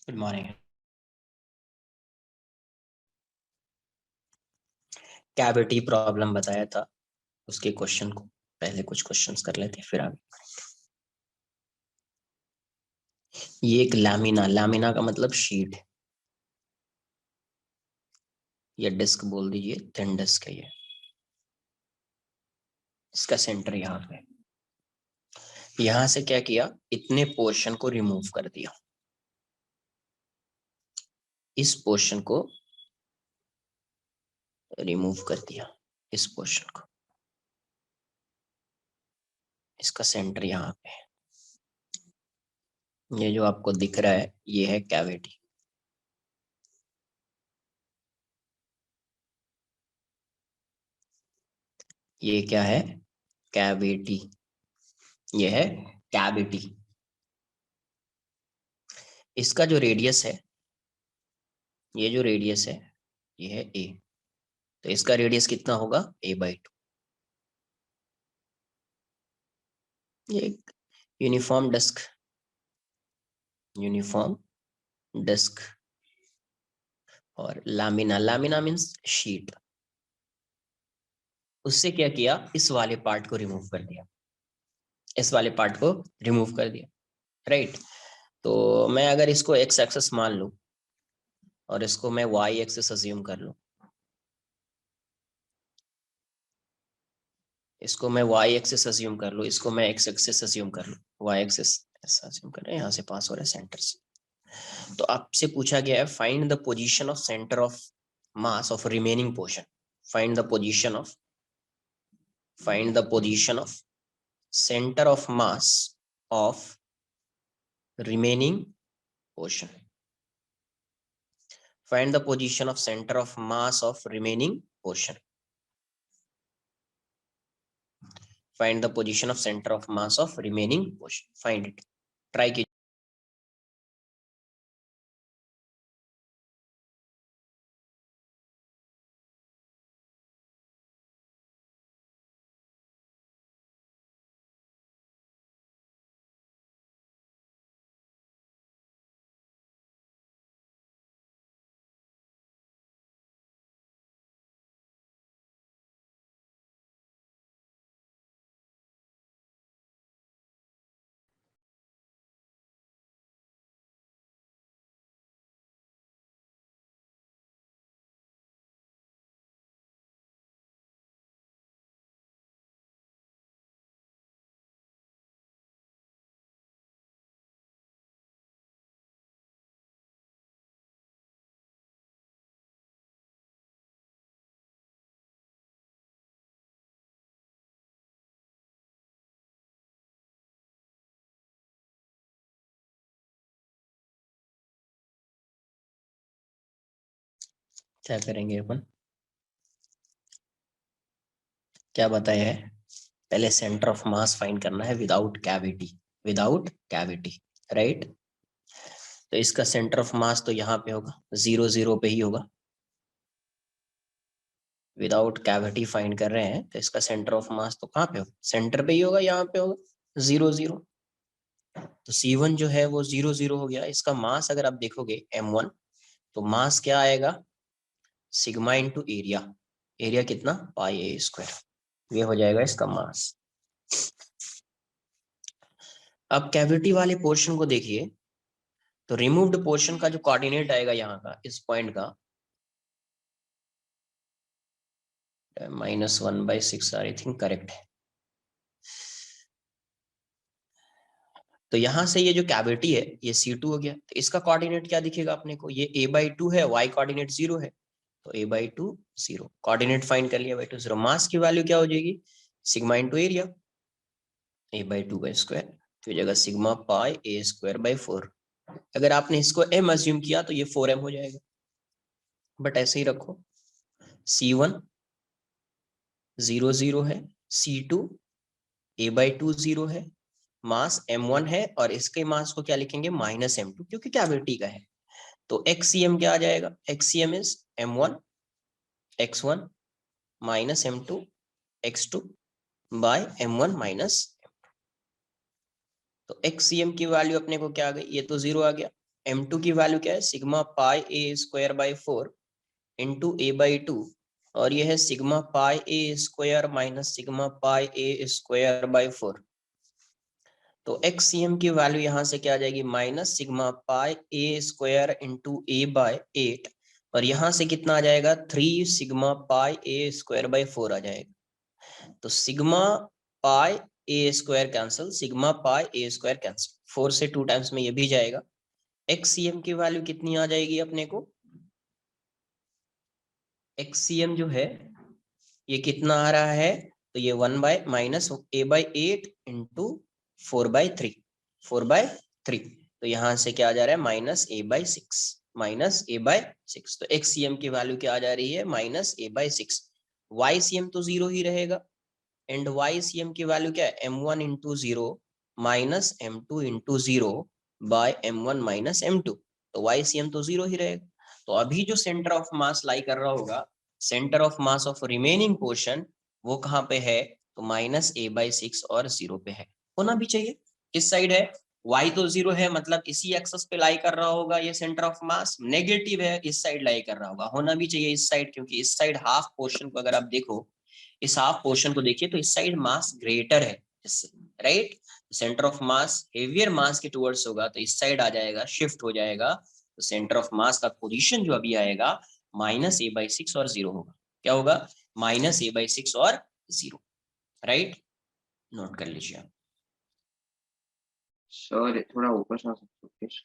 Good morning. Cavity problem बताया था, उसके क्वेश्चन को पहले कुछ क्वेश्चंस कर लेते हैं फिर आगे। ये एक लैमिना, लैमिना का मतलब शीट या डिस्क बोल दीजिए, थिन डिस्क है ये। इसका सेंटर यहाँ पे, यहां से क्या किया, इतने पोर्शन को रिमूव कर दिया। इस पोर्शन को रिमूव कर दिया, इस पोर्शन को। इसका सेंटर यहाँ पे है। ये जो आपको दिख रहा है ये है कैविटी। ये क्या है? कैविटी। ये है कैविटी। इसका जो रेडियस है, ये जो रेडियस है ये है ए। तो इसका रेडियस कितना होगा? a/2। ये एक यूनिफॉर्म डिस्क, यूनिफॉर्म डिस्क। और लामिना, लामिना मीन्स शीट। उससे क्या किया, इस वाले पार्ट को रिमूव कर दिया, इस वाले पार्ट को रिमूव कर दिया, राइट। तो मैं अगर इसको एक्स एक्सेस मान लूं और इसको मैं वाई एक्सेस अज्यूम कर लूं, इसको मैं वाई एक्सेस अज्यूम कर लूं, इसको मैं एक्स एक्सेस अज्यूम कर लूं, वाई एक्सेस ऐसा अज्यूम कर रहे हैं, यहाँ से पास हो रहा है सेंटर से। तो आपसे पूछा गया है find the position of centre of mass of remaining portion. Find the position of, find the position of center of mass of remaining portion. Find the position of center of mass of remaining portion. Find the position of center of mass of remaining portion. Find it. Try कीजिए। क्या करेंगे अपन, क्या बताया है? पहले centre of mass find करना है without cavity, without cavity, right. तो इसका सेंटर ऑफ मास तो यहाँ पे होगा, 0 0 पे ही होगा। विदाउट कैविटी फाइंड कर रहे हैं तो इसका सेंटर ऑफ मास तो कहाँ पे होगा? सेंटर पे ही होगा, यहाँ पे होगा 0 0। तो C1 जो है वो 0 0 हो गया। इसका मास अगर आप देखोगे M1, तो मास क्या आएगा? Sigma into area. एरिया कितना? πa²। ये हो जाएगा इसका मास। अब कैविटी वाले पोर्शन को देखिए, तो रिमूव्ड पोर्शन का जो कोऑर्डिनेट आएगा यहाँ का, इस पॉइंट का -1/6 आई थिंक करेक्ट है। तो यहाँ से ये जो कैविटी है ये C2 हो गया। तो इसका कोऑर्डिनेट क्या दिखेगा अपने को? ये a/2 है, y कोऑर्डिनेट 0 है, तो a/2 0। कोऑर्डिनेट फाइंड कर लिया, a/2 0। मास की वैल्यू क्या हो जाएगी? सिग्मा इंटू एरिया, a/2 तो जगह सिग्मा πa²/4। अगर आपने इसको m अज्यूम किया तो ये 4m हो जाएगा, बट ऐसे ही रखो। C1 0 0 है, C2 a/2 0 है, मास m1 है, और इसके मास को क्या लिखेंगे? -m2, क्योंकि कैविटी का है। तो XCM क्या आ जाएगा? XCM is m1 x1 -m2 x2 by m1 minus. तो XCM की वैल्यू अपने को क्या आ गई? ये तो 0 आ गया, m2 की वैल्यू क्या है, sigma pi A square by 4 into A by 2, और ये है sigma pi A square minus sigma pi A square by 4। तो एक्ससीएम की वैल्यू यहाँ से क्या आ जाएगी, माइनस सिग्मा पाई ए स्क्वायर इंटू ए बाय 8, और यहाँ से कितना आ जाएगा, 3 sigma pi A square by 4 आ जाएगा। तो सिग्मा पाई ए स्क्वायर कैंसिल, सिग्मा पाई ए स्क्वायर कैंसिल, 4 से 2 टाइम्स में ये भी जाएगा। एक्ससीएम की वैल्यू कितनी आ जाएगी अपने को, एक्ससीएम जो है ये कितना आ रहा है, तो ये 1 bye minus A by 8 into 4/3, 4/3, तो यहाँ से क्या आ जा रहा है, -a/6, -a/6। तो एक्ससीएम की वैल्यू क्या आ जा रही है, -a/6। वाईसीएम तो 0 ही रहेगा, एंड वाईसीएम की वैल्यू क्या है, m1 into 0 minus m2 into 0 by m1 minus m2, तो वाईसीएम तो 0 ही रहेगा। तो अभी जो सेंटर ऑफ मास लाई कर रहा होगा, centre of mass of remaining portion, वो कहाँ पे है, तो -a/6 और 0 पे है, होना भी चाहिए। किस साइड है, y तो 0 है, मतलब इसी एक्सेस पे लाई कर रहा होगा, ये सेंटर ऑफ मास नेगेटिव है, इस साइड लाई कर रहा होगा, होना भी चाहिए इस साइड, क्योंकि इस साइड हाफ पोर्शन को अगर आप देखो, इस हाफ पोर्शन को देखिए, तो इस साइड मास ग्रेटर है इससे, right. Centre of mass heavier mass के टुवर्ड्स होगा, तो इस साइड आ जाएगा, शिफ्ट हो जाएगा, तो सेंटर ऑफ मास का पोजीशन जो अभी आएगा -a/6 और 0 होगा। क्या होगा, -a/6 और 0, राइट, नोट कर लीजिए आप। सर थोड़ा ऊपर से आ सकते हो प्लीज।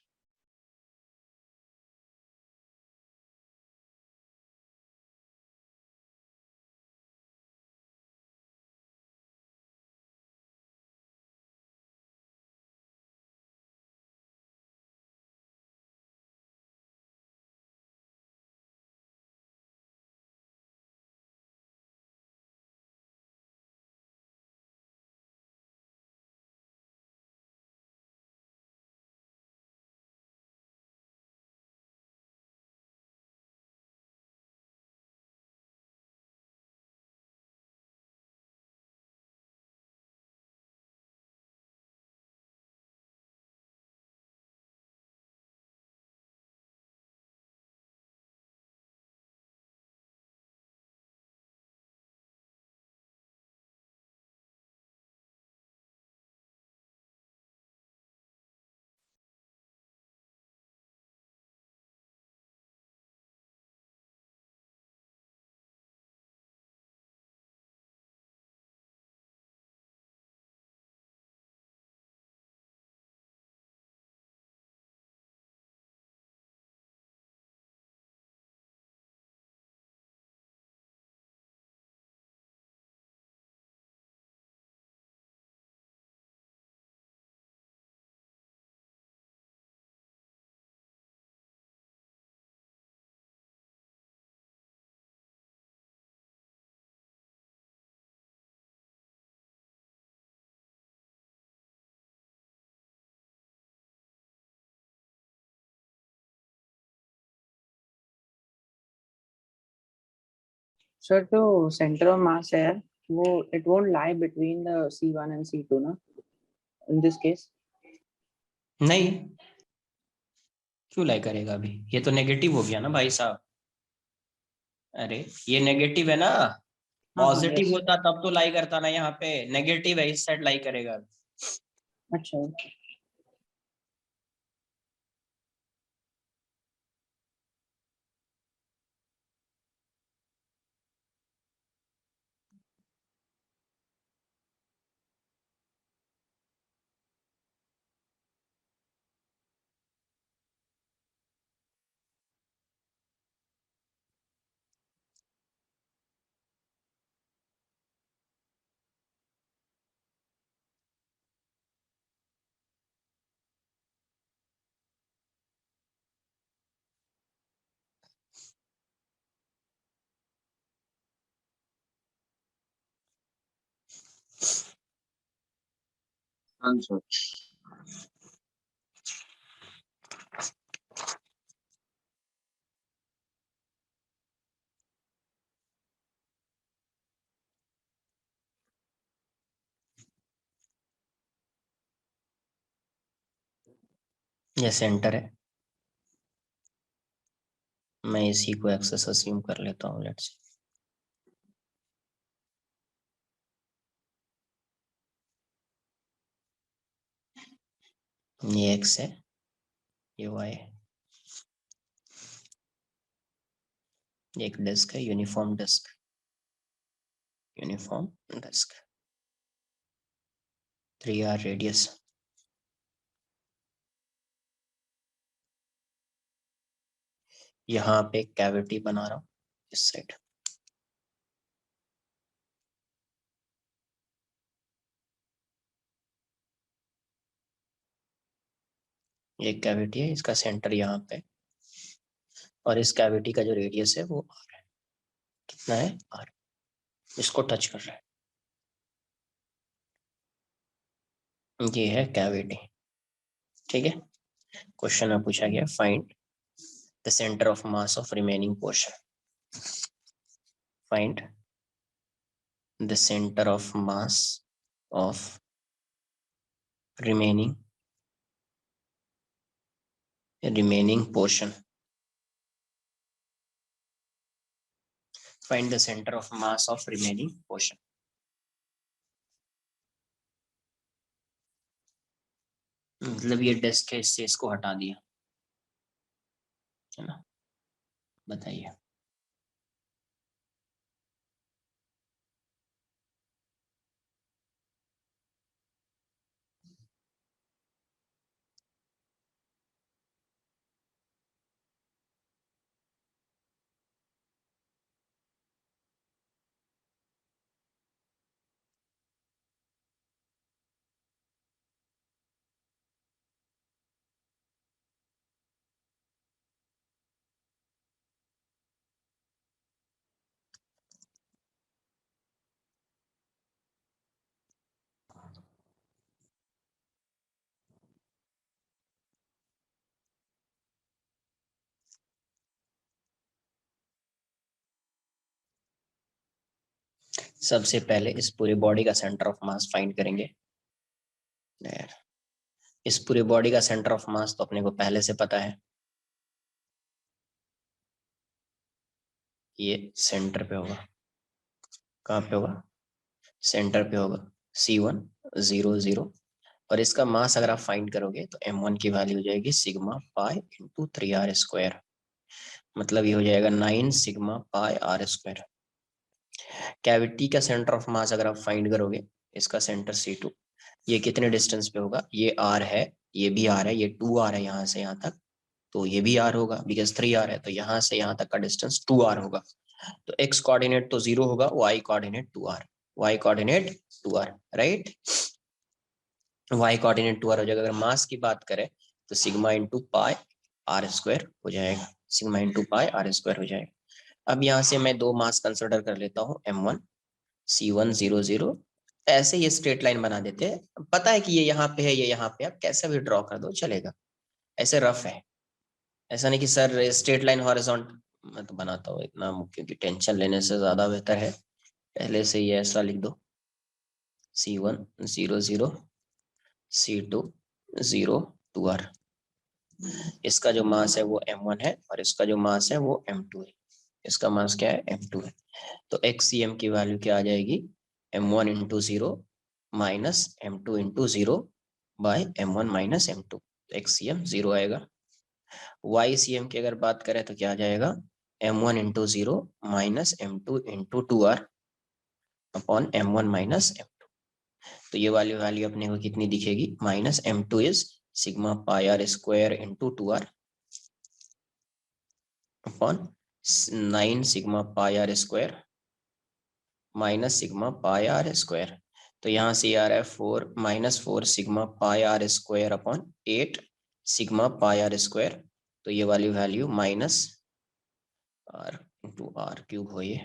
सर जो सेंटर ऑफ मास है वो it won't lie between the C1 and C2 ना इन दिस केस। नहीं, क्यों लाई करेगा, अभी ये तो नेगेटिव हो गया ना भाई साहब, अरे ये नेगेटिव है ना, हाँ हाँ पॉजिटिव यस। होता तब तो लाई करता ना, यहाँ पे नेगेटिव है, इस साइड लाई करेगा। अच्छा आंसर। ये सेंटर है, मैं इसी को एक्सेस अज्यूम कर लेता हूँ, लेट्स सी। ये एक्स है, ये वाई है, ये एक डिस्क है, uniform disc, uniform disc, 3r radius. यहाँ पे कैविटी बना रहा हूँ इस साइड, ये कैविटी है, इसका सेंटर यहाँ पे, और इस कैविटी का जो रेडियस है वो r है। कितना है? r, इसको टच कर रहा है। ये है कैविटी, ठीक है। क्वेश्चन में पूछा गया find the centre of mass of remaining portion, find the centre of mass of remaining portion, find the center of mass of remaining portion। मतलब ये डिस्क है, इससे इसको हटा दिया, है ना। बताइए। सबसे पहले इस पूरे बॉडी का सेंटर ऑफ मास फाइंड करेंगे। इस पूरे बॉडी का सेंटर ऑफ मास तो अपने को पहले से पता है, ये सेंटर पे होगा। कहाँ पे होगा? सेंटर पे होगा, C1 0 0। और इसका मास अगर आप फाइंड करोगे तो M1 की वैल्यू हो जाएगी sigma pi into 3r square, मतलब ये हो जाएगा 9 sigma pi r square. Cavity का सेंटर ऑफ मास अगर आप फाइंड करोगे, इसका सेंटर C2, ये कितने डिस्टेंस पे होगा? ये r है, ये भी r है, ये 2r है यहाँ से यहाँ तक, तो ये भी r होगा बिकॉज 3r है, तो यहाँ से यहाँ तक का डिस्टेंस 2r होगा। तो x कोऑर्डिनेट तो 0 होगा, y coordinate 2r, y coordinate 2r, right. y coordinate 2r हो जाएगा। अगर मास की बात करें तो sigma into pi r square हो जाएगा, sigma into pi r square हो जाएगा। अब यहाँ से मैं दो मास कंसिडर कर लेता हूँ, M1 C1 0 0। ऐसे ये स्ट्रेट लाइन बना देते हैं, पता है कि ये यहाँ पे है, ये यहाँ पे, आप कैसे भी ड्रॉ कर दो चलेगा, ऐसे रफ है। ऐसा नहीं कि सर स्ट्रेट लाइन हॉरिजॉन्टल, मैं तो बनाता हूँ इतना, क्योंकि टेंशन लेने से ज्यादा बेहतर है पहले से ये ऐसा लिख दो, C1 0 0 C2 0 2r। इसका जो मास है वो M1 है और इसका जो मास है वो M2 है। इसका मास क्या है? M2 है। तो XCM की वैल्यू क्या आ जाएगी? M1 into 0 minus M2 into 0 by M1 minus M2, तो XCM 0 आएगा। YCM की अगर बात करें तो क्या आ जाएगा? M1 into 0 minus M2 into 2r upon M1 minus M2। तो ये वाली वैल्यू अपने को कितनी दिखेगी? Minus M2 is sigma pi r square into 2r upon 9 sigma pi r square minus sigma pi r square. तो यहाँ से आ रहा है 4 minus 4 sigma pi r square upon 8 sigma pi r square. तो ये वाली value minus r into R cube हो, ये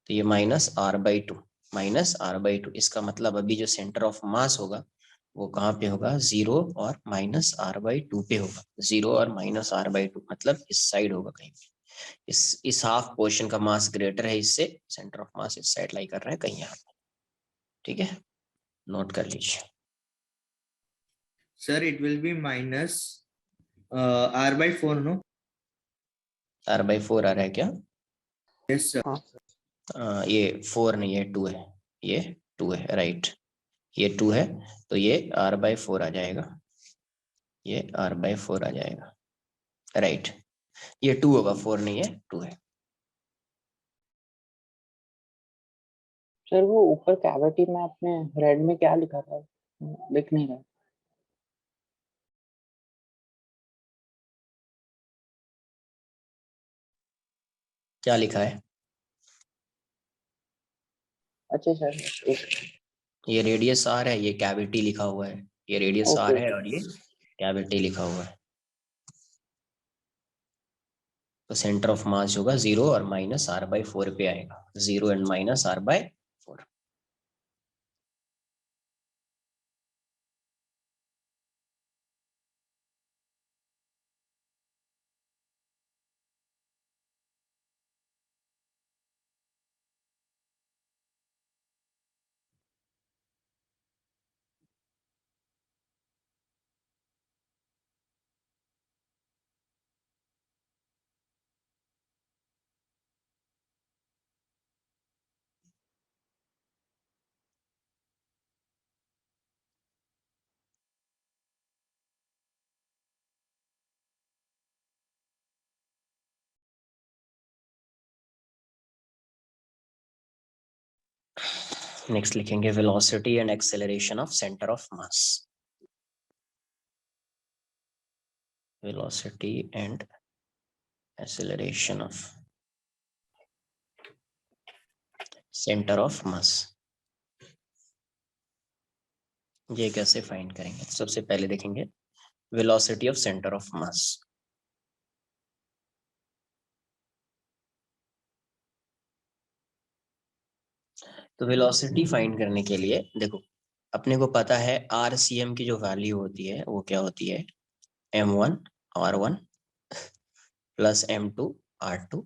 तो ये minus r by 2, minus r by 2। इसका मतलब अभी जो सेंटर ऑफ मास होगा वो कहाँ पे होगा? 0 और माइनस r बाई 2 पे होगा। 0 और माइनस r बाई 2 मतलब इस साइड होगा कहीं पे। इस हाफ पोर्शन का मास ग्रेटर है इससे, सेंटर ऑफ मास इस साइड लाई कर रहा है कहीं यहाँ पे, ठीक है, नोट कर लीजिए। Sir, it will be minus r by 4, no? r/4 आ रहा है क्या? Yes sir. ये 4 नहीं है, 2 है, ये 2 है, राइट, ये 2 है, तो ये r/4 आ जाएगा, ये r/4 आ जाएगा, राइट, ये 2 होगा, 4 नहीं है, 2 है। सर वो ऊपर कैविटी में आपने रेड में क्या लिखा था, दिख नहीं रहा। क्या लिखा है? अच्छा सर, ये रेडियस r है, ये कैविटी लिखा हुआ है, ये रेडियस r ओके है और ये कैविटी लिखा हुआ है। तो सेंटर ऑफ मास होगा 0 और माइनस r/4 पे आएगा, 0 एंड माइनस r/4। नेक्स्ट लिखेंगे velocity and acceleration of centre of mass. Velocity and acceleration of centre of mass, ये कैसे फाइंड करेंगे? सबसे पहले देखेंगे वेलोसिटी ऑफ सेंटर ऑफ मास। तो वेलोसिटी फाइंड करने के लिए देखो, अपने को पता है RCM की जो वैल्यू होती है वो क्या होती है, m1 r1 plus m2 r2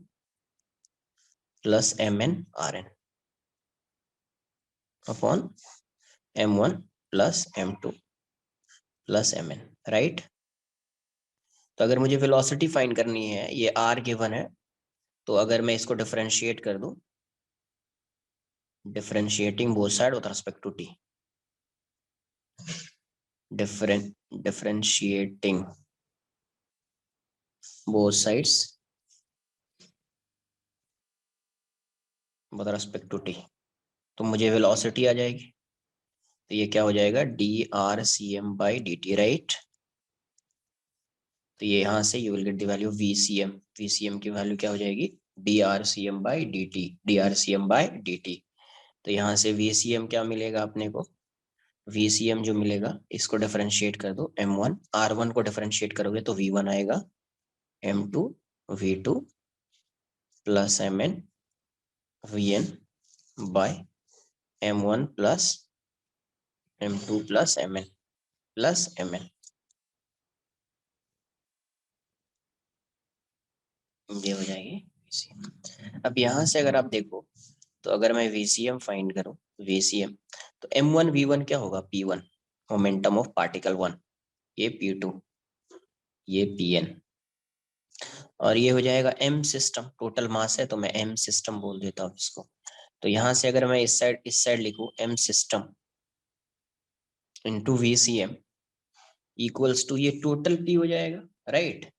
plus mn rn upon m1 plus m2 plus mn, right. तो अगर मुझे वेलोसिटी फाइंड करनी है, ये r गिवन है, तो अगर मैं इसको डिफरेंशिएट कर दूं, differentiating both side with respect to t, differentiating both sides with respect to t, तो मुझे वेलोसिटी आ जाएगी। तो ये क्या हो जाएगा, dRCM/dt, राइट। तो ये यहाँ से you will get the value VCM, VCM की वैल्यू क्या हो जाएगी, dRCM/dt, dRCM/dt। तो यहाँ से VCM क्या मिलेगा अपने को, VCM जो मिलेगा इसको डिफरेंशिएट कर दो, m1 r1 को डिफरेंशिएट करोगे तो v1 आएगा, m2 v2 plus mn vn by m1 plus m2 plus mn plus mn, ये हो जाएगी VCM। अब यहाँ से अगर आप देखो, तो अगर मैं VCM फाइंड करूं, VCM, तो m1 v1 क्या होगा, p1 मोमेंटम ऑफ पार्टिकल 1, ये p2, ये pn, और ये हो जाएगा m सिस्टम, टोटल मास है तो मैं m सिस्टम बोल देता हूँ इसको। तो यहाँ से अगर मैं इस साइड लिखूं m system into VCM equals to ये टोटल p हो जाएगा, राइट।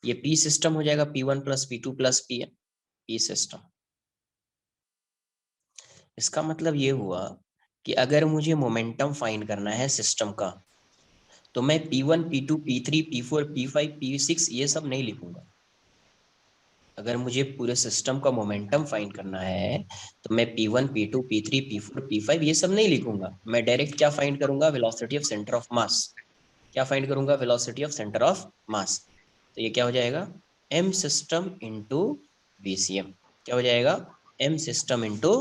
ये p सिस्टम हो जाएगा, p1 plus p2 plus pn, p system. इसका मतलब ये हुआ कि अगर मुझे मोमेंटम फाइंड करना है सिस्टम का, तो मैं P1 P2 P3 P4 P5 P6 ये सब नहीं लिखूंगा। अगर मुझे पूरे सिस्टम का मोमेंटम फाइंड करना है तो मैं P1 P2 P3 P4 P5 ये सब नहीं लिखूंगा, मैं डायरेक्ट क्या फाइंड करूंगा, velocity of centre of mass. क्या फाइंड करूंगा, वेलोसिटी ऑफ सेंटर ऑफ मास। तो ये क्या हो जाएगा, m सिस्टम इंटू VCM, क्या हो जाएगा, m सिस्टम इंटू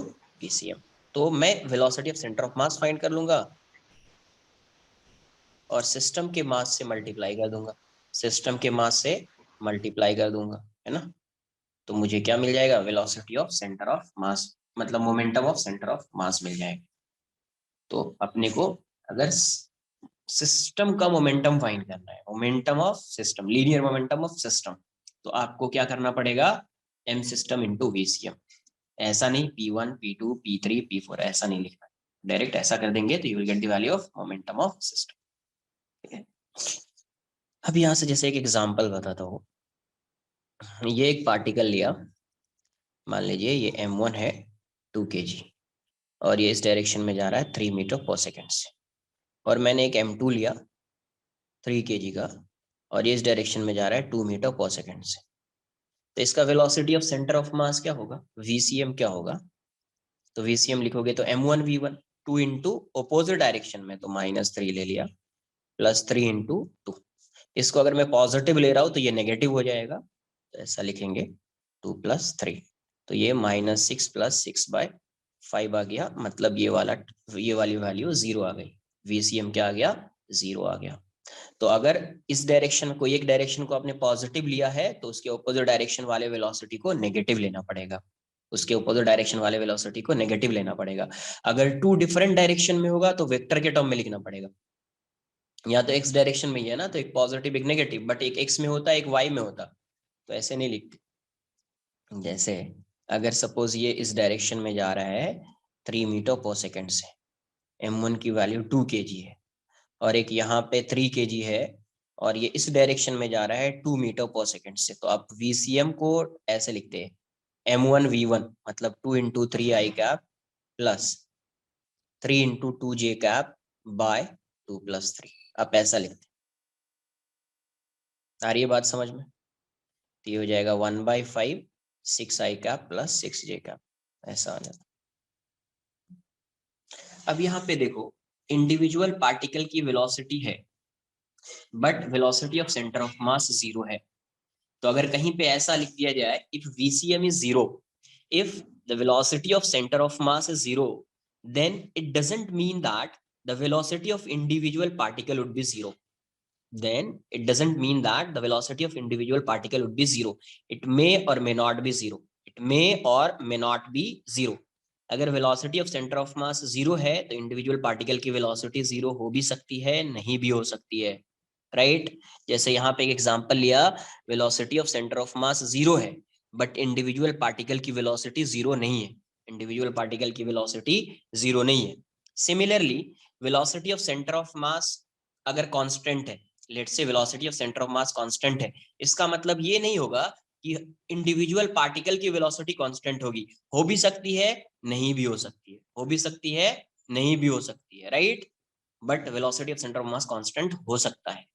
VCM। तो मैं velocity of centre of mass find कर लूंगा और सिस्टम के मास से मल्टीप्लाई कर दूंगा, सिस्टम के मास से मल्टीप्लाई कर दूंगा, है ना। तो मुझे क्या मिल जाएगा, velocity of centre of mass, मतलब momentum of centre of mass मिल जाएगा। तो अपने को अगर सिस्टम का मोमेंटम फाइंड करना है, momentum of system, linear momentum of system, तो आपको क्या करना पड़ेगा, m सिस्टम इंटू VCM। ऐसा नहीं P1 P2 P3 P4 ऐसा नहीं लिखना, डायरेक्ट ऐसा कर देंगे तो you will get the value of momentum of system. ठीक है, अब यहां से जैसे एक एग्जांपल बताता हूँ। ये एक पार्टिकल लिया, मान लीजिए ये m1 है 2 kg, और ये इस डायरेक्शन में जा रहा है 3 मीटर पर सेकेंड से। और मैंने एक m2 लिया 3 kg का, और ये इस डायरेक्शन में जा रहा है 2 मीटर पर सेकेंड से। तो इसका velocity of centre of mass क्या होगा, VCM क्या होगा। तो VCM लिखोगे तो m1 v1, 2 into opposite direction में तो -3 ले लिया, प्लस 3 इंटू 2। इसको अगर मैं पॉजिटिव ले रहा हूं तो ये नेगेटिव हो जाएगा, तो ऐसा लिखेंगे 2 + 3, तो ये -6 + 6/5 आ गया, मतलब ये वाली वैल्यू 0 आ गई। VCM क्या आ गया, 0 आ गया। तो अगर इस डायरेक्शन को, एक डायरेक्शन को आपने पॉजिटिव लिया है तो उसके अपोजिट डायरेक्शन वाले वेलोसिटी को नेगेटिव लेना पड़ेगा, उसके अपोजिट डायरेक्शन वाले वेलोसिटी को नेगेटिव लेना पड़ेगा। अगर 2 डिफरेंट डायरेक्शन में होगा तो वेक्टर के टर्म में लिखना पड़ेगा। या तो x डायरेक्शन में ही है ना, तो एक पॉजिटिव एक नेगेटिव, बट एक x में होता है एक y में होता, तो ऐसे नहीं लिखते। जैसे अगर सपोज ये इस डायरेक्शन में जा रहा है 3 मीटर पर सेकेंड से, m1 की वैल्यू 2 kg है, और एक यहाँ पे 3 kg है, और ये इस डायरेक्शन में जा रहा है 2 मीटर पर सेकेंड से, तो आप VCM को ऐसे लिखते हैं m1 v1, मतलब 2 into 3 i cap plus 3 into 2 j cap by 2 + 3, आप ऐसा लिखते हैं। आ रही है बात समझ में, तो ये हो जाएगा 1/5 6i cap plus 6j cap, ऐसा आ जाता। अब यहाँ पे देखो, इंडिविजुअल पार्टिकल की वेलोसिटी है, but velocity of centre of mass 0 है। तो अगर कहीं पे ऐसा लिख दिया जाए, if VCM is 0, if the velocity of centre of mass is 0, then it doesn't mean that the velocity of individual particle would be 0. Then it doesn't mean that the velocity of individual particle would be 0. It may or may not be 0. It may or may not be 0. अगर velocity of centre of mass 0 है तो individual particle की velocity 0 हो भी सकती है, नहीं भी हो सकती है, राइट। जैसे यहाँ पे एक एग्जांपल लिया, velocity of centre of mass 0 है, बट इंडिविजुअल पार्टिकल की वेलोसिटी 0 नहीं है, इंडिविजुअल पार्टिकल की वेलोसिटी 0 नहीं है। Similarly velocity of centre of मास अगर कांस्टेंट है, लेट्स से velocity of centre of mass constant है, इसका मतलब ये नहीं होगा कि इंडिविजुअल पार्टिकल की वेलोसिटी कांस्टेंट होगी, हो भी सकती है, नहीं भी हो सकती है, हो भी सकती है, नहीं भी हो सकती है, right. But velocity of centre of mass constant हो सकता है,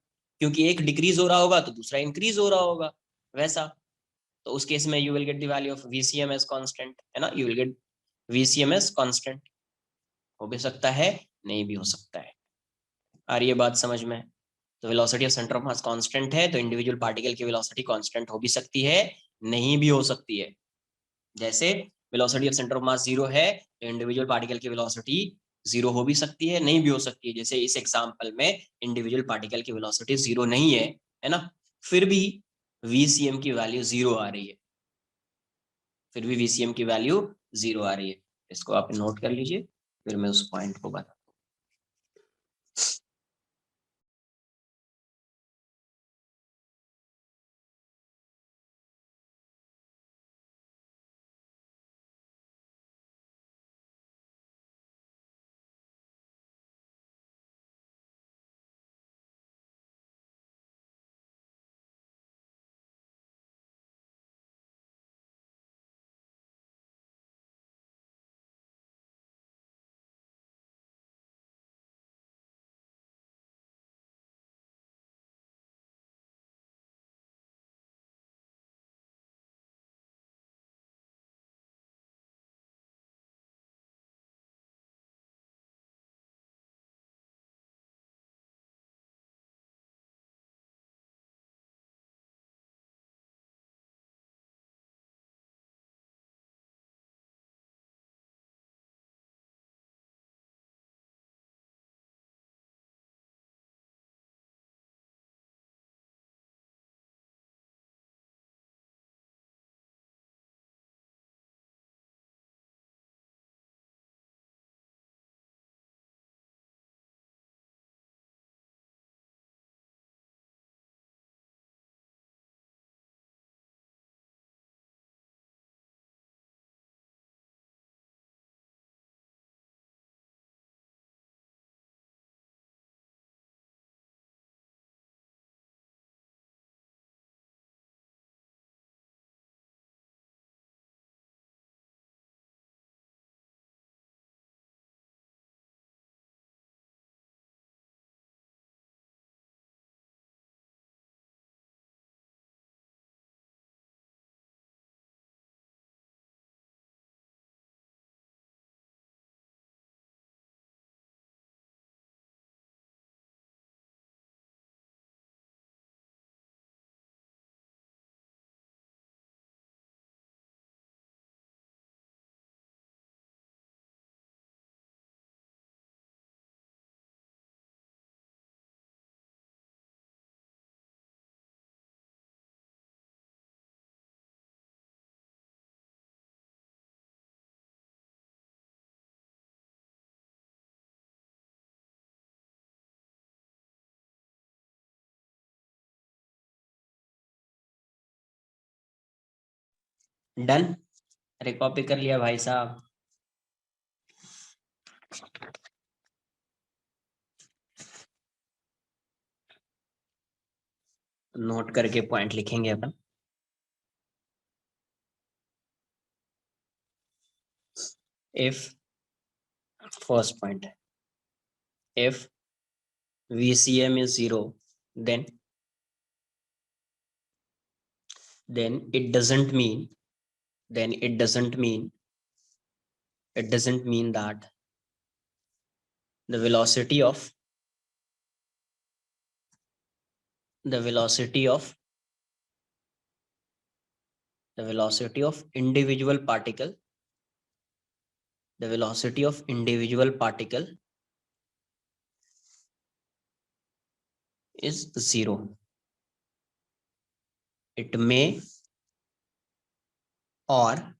क्योंकि एक डिक्रीज हो रहा होगा तो दूसरा इंक्रीज हो रहा होगा, वैसा। तो उस केस में you will get the value of VCM as constant, है ना, you will get VCM as constant. हो भी सकता है, नहीं भी हो सकता है। आ रही है बात समझ में। तो velocity of centre of mass constant है तो इंडिविजुअल पार्टिकल की वेलोसिटी कांस्टेंट हो भी सकती है, नहीं भी हो सकती है। जैसे velocity of centre of mass 0 है तो इंडिविजुअल पार्टिकल की वेलोसिटी 0 हो भी सकती है, नहीं भी हो सकती है। जैसे इस एग्जांपल में इंडिविजुअल पार्टिकल की वेलोसिटी 0 नहीं है ना, फिर भी VCM की वैल्यू 0 आ रही है, फिर भी VCM की वैल्यू 0 आ रही है। इसको आप नोट कर लीजिए, फिर मैं उस पॉइंट को बता डन। अरे कॉपी कर लिया भाई साहब। नोट करके पॉइंट लिखेंगे अपन। If first point, if VCM is 0, then it doesn't mean, then it doesn't mean that the velocity of individual particle, is 0. It may or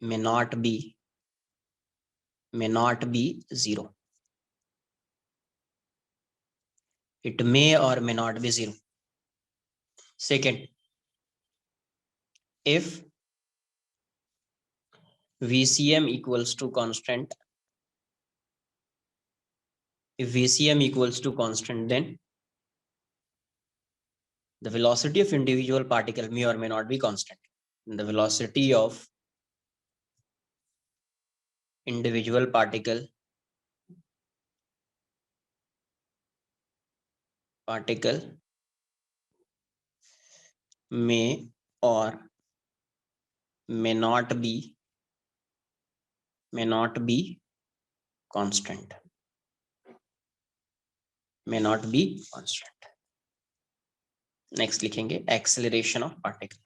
may not be 0. It may or may not be 0. Second, if VCM equals to constant, then the velocity of individual particle may or may not be constant. The velocity of individual particle may or may not be constant. May not be constant. Next लिखेंगे acceleration of particle.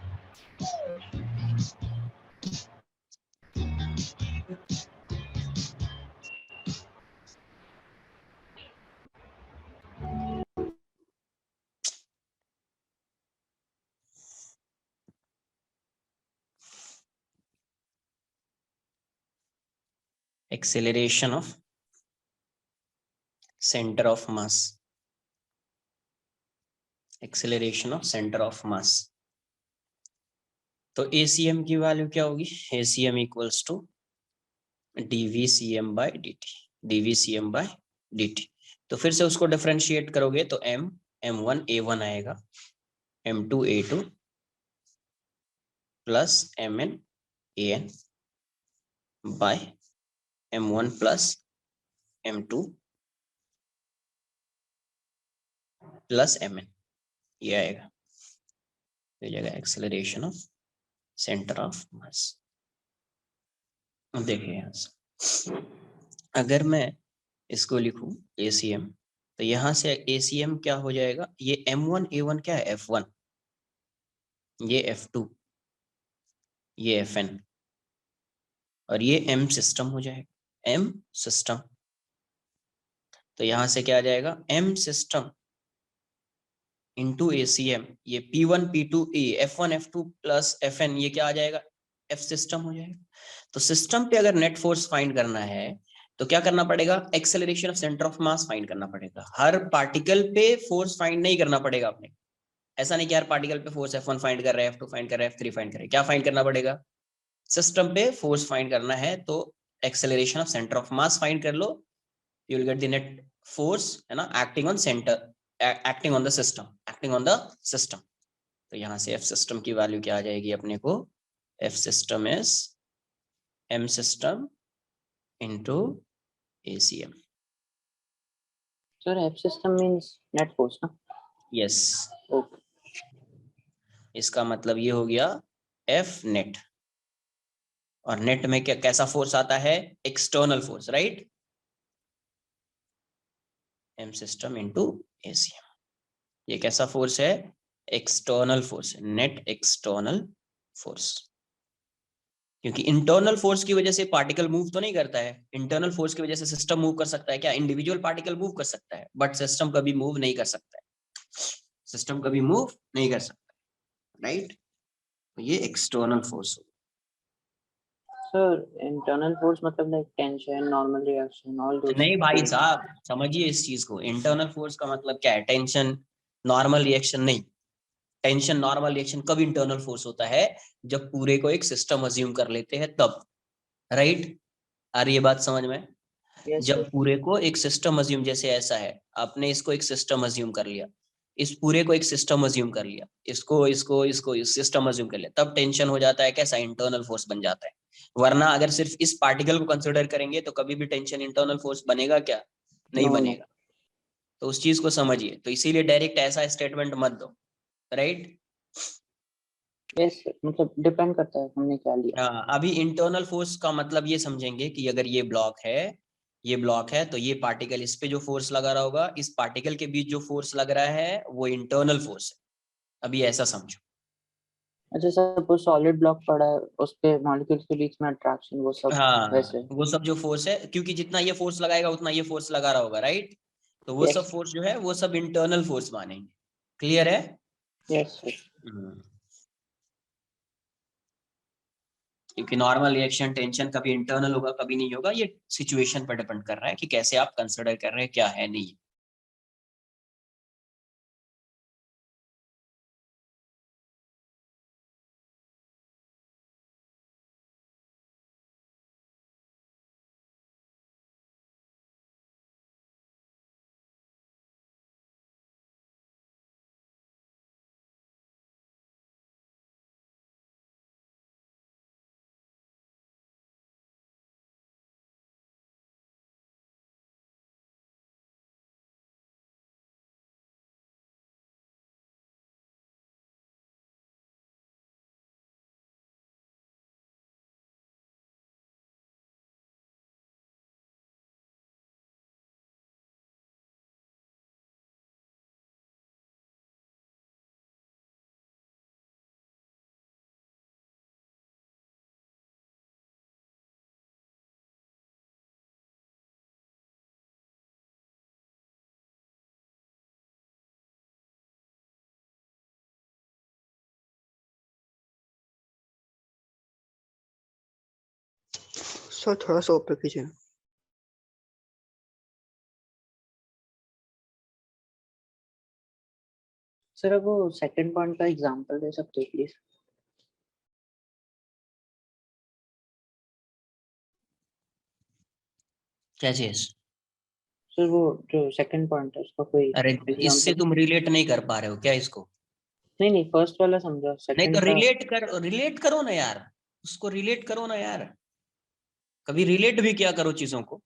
Acceleration of center of mass. Acceleration of center of mass. तो ACM की value क्या होगी? ACM equals to dVCM by dt. dVCM by dt. तो फिर से उसको differentiate करोगे तो M1 A1 आएगा, M2 A2 plus MN AN by M1 plus M2 plus MN, ये आएगा। तो ये जाएगा एक्सेलरेशन ऑफ सेंटर ऑफ मास। देखिए यहाँ से अगर मैं इसको लिखूं ACM, तो यहाँ से ACM क्या हो जाएगा? ये M1 A1 क्या है? F1, ये F2, ये FN, और ये M सिस्टम हो जाएगा, M सिस्टम। तो यहाँ से क्या आ जाएगा? M सिस्टम इंटू ACM, ये P1 P2 F1 F2 plus FN, ये क्या आ जाएगा? F सिस्टम हो जाएगा। तो सिस्टम पे अगर नेट फोर्स फाइंड करना है तो क्या करना पड़ेगा? Acceleration of centre of mass find करना पड़ेगा। हर पार्टिकल पे फोर्स फाइंड नहीं करना पड़ेगा आपने। ऐसा नहीं कि हर पार्टिकल पे फोर्स F1 फाइंड कर रहा है, F2 फाइंड कर रहा है, F3 फाइंड कर रहा है। क्या फाइंड करना पड़ेगा? सिस्टम पे फोर्स फाइंड करना है तो acceleration of centre of mass find कर लो, you will get the net force, है ना, acting on centre, acting on the system. तो यहाँ से F सिस्टम की वैल्यू क्या आ जाएगी अपने को? F system is M system into ACM. Sir, F system means net force, ना? Yes. Okay. इसका मतलब ये हो गया F net, और नेट में क्या कैसा फोर्स आता है? External force, right? M system into ACM, ये कैसा फोर्स है? External force, net external force. क्योंकि इंटरनल फोर्स की वजह से पार्टिकल मूव तो नहीं करता है, इंटरनल फोर्स की वजह से सिस्टम मूव कर सकता है क्या? इंडिविजुअल पार्टिकल मूव कर सकता है, बट सिस्टम कभी मूव नहीं कर सकता है, सिस्टम कभी मूव नहीं कर सकता, राइट? ये एक्सटर्नल फोर्स हो। Sir, internal force मतलब like tension, normal reaction, all those. नहीं भाई साहब, समझिए इस चीज को। इंटरनल फोर्स का मतलब क्या है? टेंशन, नॉर्मल रिएक्शन नहीं। टेंशन नॉर्मल रिएक्शन कब इंटरनल फोर्स होता है, जब पूरे को एक सिस्टम अज्यूम कर लेते हैं तब, राइट? आ रही है बात समझ में? Yes, जब sir. पूरे को एक सिस्टम अज्यूम, जैसे ऐसा है, आपने इसको एक सिस्टम अज्यूम कर लिया, इस पूरे को एक सिस्टम अज्यूम कर लिया, इसको इसको इसको इस सिस्टम अज्यूम कर लिया, तब टेंशन हो जाता है, कैसा इंटरनल फोर्स बन जाता है। वरना अगर सिर्फ इस पार्टिकल को कंसिडर करेंगे तो कभी भी टेंशन इंटरनल फोर्स बनेगा क्या? नहीं No, no. बनेगा। तो उस चीज को समझिए, तो इसीलिए डायरेक्ट ऐसा स्टेटमेंट मत दो, राइट? Yes, sir. मतलब डिपेंड करता है हमने क्या लिया। हाँ, अभी इंटरनल फोर्स का मतलब ये समझेंगे कि अगर ये ब्लॉक है, ये ब्लॉक है, तो ये पार्टिकल, इस पे जो फोर्स लगा रहा होगा, इस पार्टिकल के बीच जो फोर्स लग रहा है वो इंटरनल फोर्स है। अभी ऐसा समझो। अच्छा, सपोज सॉलिड ब्लॉक पड़ा है, उस पे मॉलिक्यूल्स के बीच में अट्रैक्शन, वो सब हाँ, वैसे। वो सब जो फोर्स है, क्योंकि जितना ये फोर्स लगाएगा उतना ये फोर्स लगा रहा होगा, राइट? तो वो सब यस, फोर्स जो है वो सब इंटरनल फोर्स मानेंगे। क्लियर है? Yes sir. हम्म। क्योंकि नॉर्मल रिएक्शन टेंशन कभी इंटरनल होगा कभी नहीं होगा, ये सिचुएशन पर डिपेंड कर रहा है कि कैसे आप कंसिडर कर रहे हैं, क्या है नहीं। सर थोड़ा सा ऊपर कीजिए। सर वो सेकंड पॉइंट का एग्जांपल दे सकते हो प्लीज? क्या चीज? सर वो जो सेकंड पॉइंट है उसका कोई अरे, इससे एग्जांपल? तुम रिलेट नहीं कर पा रहे हो क्या इसको? नहीं नहीं, फर्स्ट वाला समझा, नहीं तो सेकंड का। रिलेट करो ना यार, उसको रिलेट करो ना यार, कभी रिलेट भी किया करो चीजों को।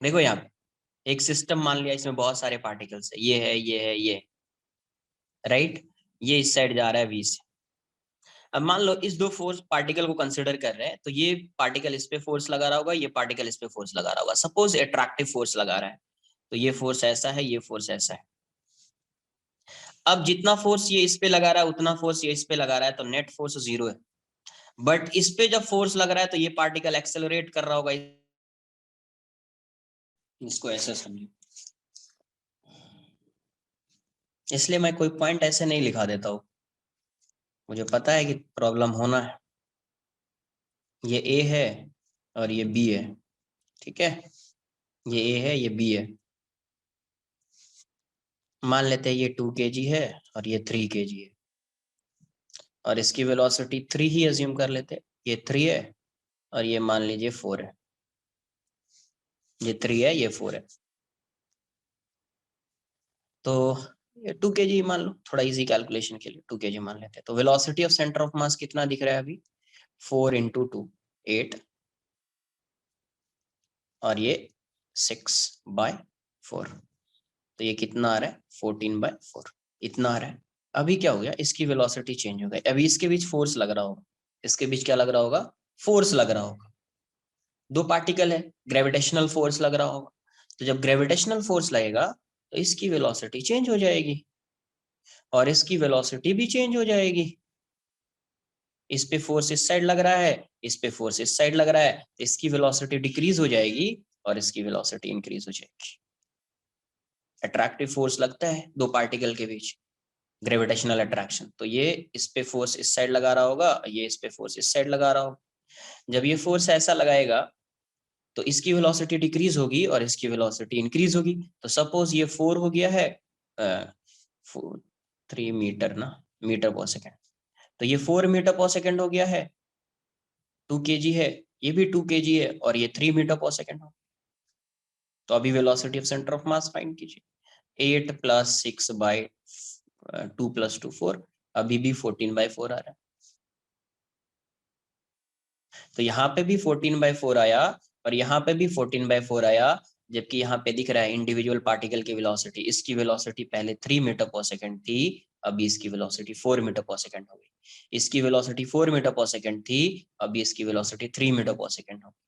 देखो यहाँ पे एक सिस्टम मान लिया, इसमें बहुत सारे पार्टिकल्स है, ये है ये है ये, राइट? ये इस साइड जा रहा है वी से। अब मान लो इस दो फोर्स पार्टिकल को कंसिडर कर रहे हैं, तो ये पार्टिकल इस पे फोर्स लगा रहा होगा, ये पार्टिकल इस पे फोर्स लगा रहा होगा। सपोज अट्रैक्टिव फोर्स लगा रहा है, तो ये फोर्स ऐसा है, ये फोर्स ऐसा है। अब जितना फोर्स ये इस पे लगा रहा है उतना फोर्स ये इस पे लगा रहा है, तो नेट फोर्स 0 है। बट इस पे जब फोर्स लग रहा है तो ये पार्टिकल एक्सेलरेट कर रहा होगा। इसको ऐसे समझो, इसलिए मैं कोई पॉइंट ऐसे नहीं लिखा देता हूँ, मुझे पता है कि प्रॉब्लम होना है। ये ए है और ये बी है, ठीक है? ये ए है, ये बी है। मान लेते हैं ये 2 kg है और ये 3 kg है, और इसकी वेलोसिटी 3 ही अज्यूम कर लेते हैं। ये 3 है और ये मान लीजिए 4 है। ये 3 है, ये 4 है, तो ये 2 kg मान लो, थोड़ा इजी कैलकुलेशन के लिए 2 kg मान लेते हैं। तो वेलोसिटी ऑफ सेंटर ऑफ मास कितना दिख रहा है अभी? 4 इंटू 2 8, और ये 6/4, तो ये कितना आ रहा है? 14/4, इतना आ रहा है। अभी क्या हो गया, इसकी वेलोसिटी चेंज हो गई। अभी इसके बीच फोर्स लग रहा होगा, इसके बीच क्या लग रहा होगा? फोर्स लग रहा होगा। दो पार्टिकल है, ग्रेविटेशनल फोर्स लग रहा होगा। तो जब ग्रेविटेशनल फोर्स लगेगा तो इसकी वेलोसिटी चेंज हो जाएगी और इसकी वेलोसिटी भी चेंज हो जाएगी। इस पे फोर्स इस साइड लग रहा है, इस पे फोर्स इस साइड लग रहा है, इसकी वेलोसिटी डिक्रीज हो जाएगी और इसकी वेलोसिटी इंक्रीज हो जाएगी। अट्रैक्टिव फोर्स लगता है दो पार्टिकल के बीच, ग्रेविटेशनल अट्रैक्शन, तो ये इस पे फोर्स इस साइड लगा रहा होगा, ये इस पे फोर्स इस साइड लगा रहा होगा। जब ये फोर्स ऐसा लगाएगा तो इसकी वेलोसिटी डिक्रीज होगी और इसकी वेलोसिटी इंक्रीज होगी। तो सपोज ये 4 हो गया है, 3 मीटर ना, मीटर पर सेकेंड, तो ये 4 मीटर पर सेकेंड हो गया है, 2 kg है, ये भी 2 kg है, और ये 3 मीटर पर सेकेंड हो। तो अभी velocity of centre of mass find कीजिए। 8 + 6/2 + 2 4, अभी भी 14/4 आ रहा है। तो यहाँ पे भी 14/4 आया और यहाँ पे भी 14/4 आया, जबकि यहाँ पे दिख रहा है इंडिविजुअल पार्टिकल की वेलोसिटी, इसकी वेलोसिटी पहले 3 मीटर पर सेकेंड थी, अभी इसकी वेलोसिटी 4 मीटर पर सेकेंड हो गई। इसकी वेलोसिटी 4 मीटर पर सेकेंड थी, अभी इसकी वेलोसिटी 3 मीटर पर सेकेंड हो गई।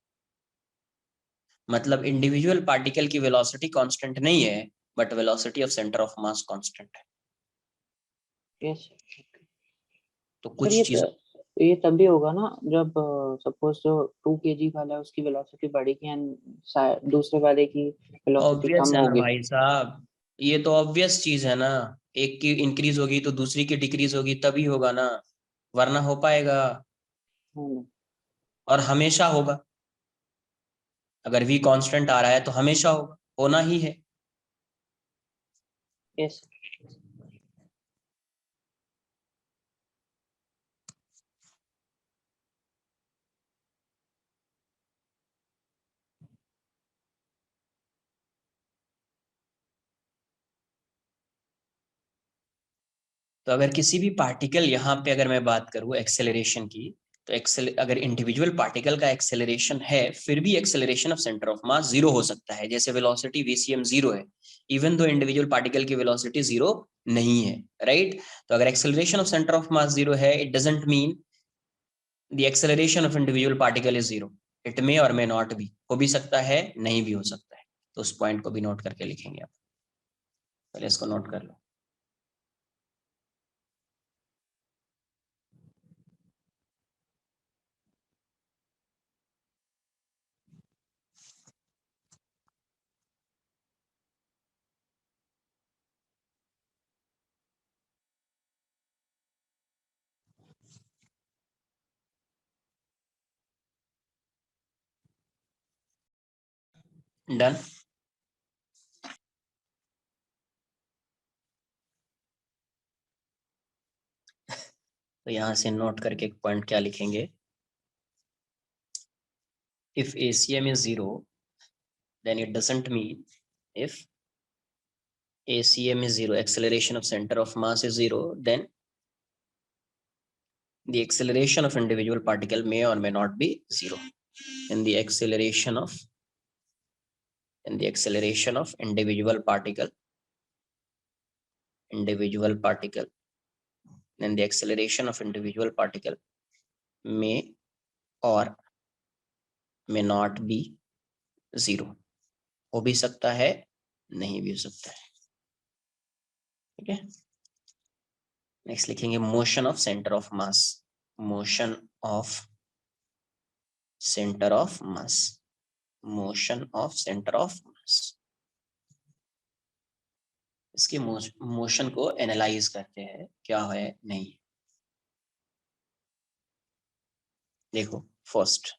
मतलब इंडिविजुअल पार्टिकल की वेलोसिटी कांस्टेंट नहीं है, but velocity of centre of mass constant है। यस तो सर, कुछ चीज ये तभी होगा ना जब सपोज जो 2 kg वाला है उसकी वेलोसिटी बढ़ेगी एंड दूसरे वाले की वेलोसिटी ऑब्वियस कम है ना होगी। भाई साहब, ये तो ऑब्वियस चीज है ना, एक की इंक्रीज होगी तो दूसरी की डिक्रीज होगी, तभी होगा ना, वरना हो पाएगा? है ना? और हमेशा होगा, अगर v कांस्टेंट आ रहा है तो हमेशा होगा, होना ही है। यस तो अगर किसी भी पार्टिकल, यहाँ पे अगर मैं बात करूँ एक्सेलरेशन की, तो अगर इंडिविजुअल पार्टिकल का एक्सेलरेशन है, फिर भी acceleration of centre of mass 0 हो सकता है। जैसे वेलोसिटी VCM 0 है, इवन दो इंडिविजुअल पार्टिकल की वेलोसिटी 0 नहीं है, राइट? तो अगर acceleration of centre of mass 0 है, it doesn't mean the acceleration of individual particle is 0। It may और मे नॉट बी, हो भी सकता है, नहीं भी हो सकता है। तो उस पॉइंट को भी नोट करके लिखेंगे आप, पहले इसको नोट कर लो। डन। तो यहां से नोट करके एक पॉइंट क्या लिखेंगे, if ACM is 0, then it doesn't mean, if ACM is 0, acceleration of center of mass is 0, then the acceleration of individual particle may or may not be 0. And the acceleration of individual particle, then the acceleration of individual particle may or may not be 0, हो भी सकता है, नहीं भी हो सकता है, ठीक है। नेक्स्ट लिखेंगे motion of centre of mass, motion of centre of mass, motion of centre of मास। इसके मोशन को एनालाइज करते हैं, क्या है नहीं। देखो, first,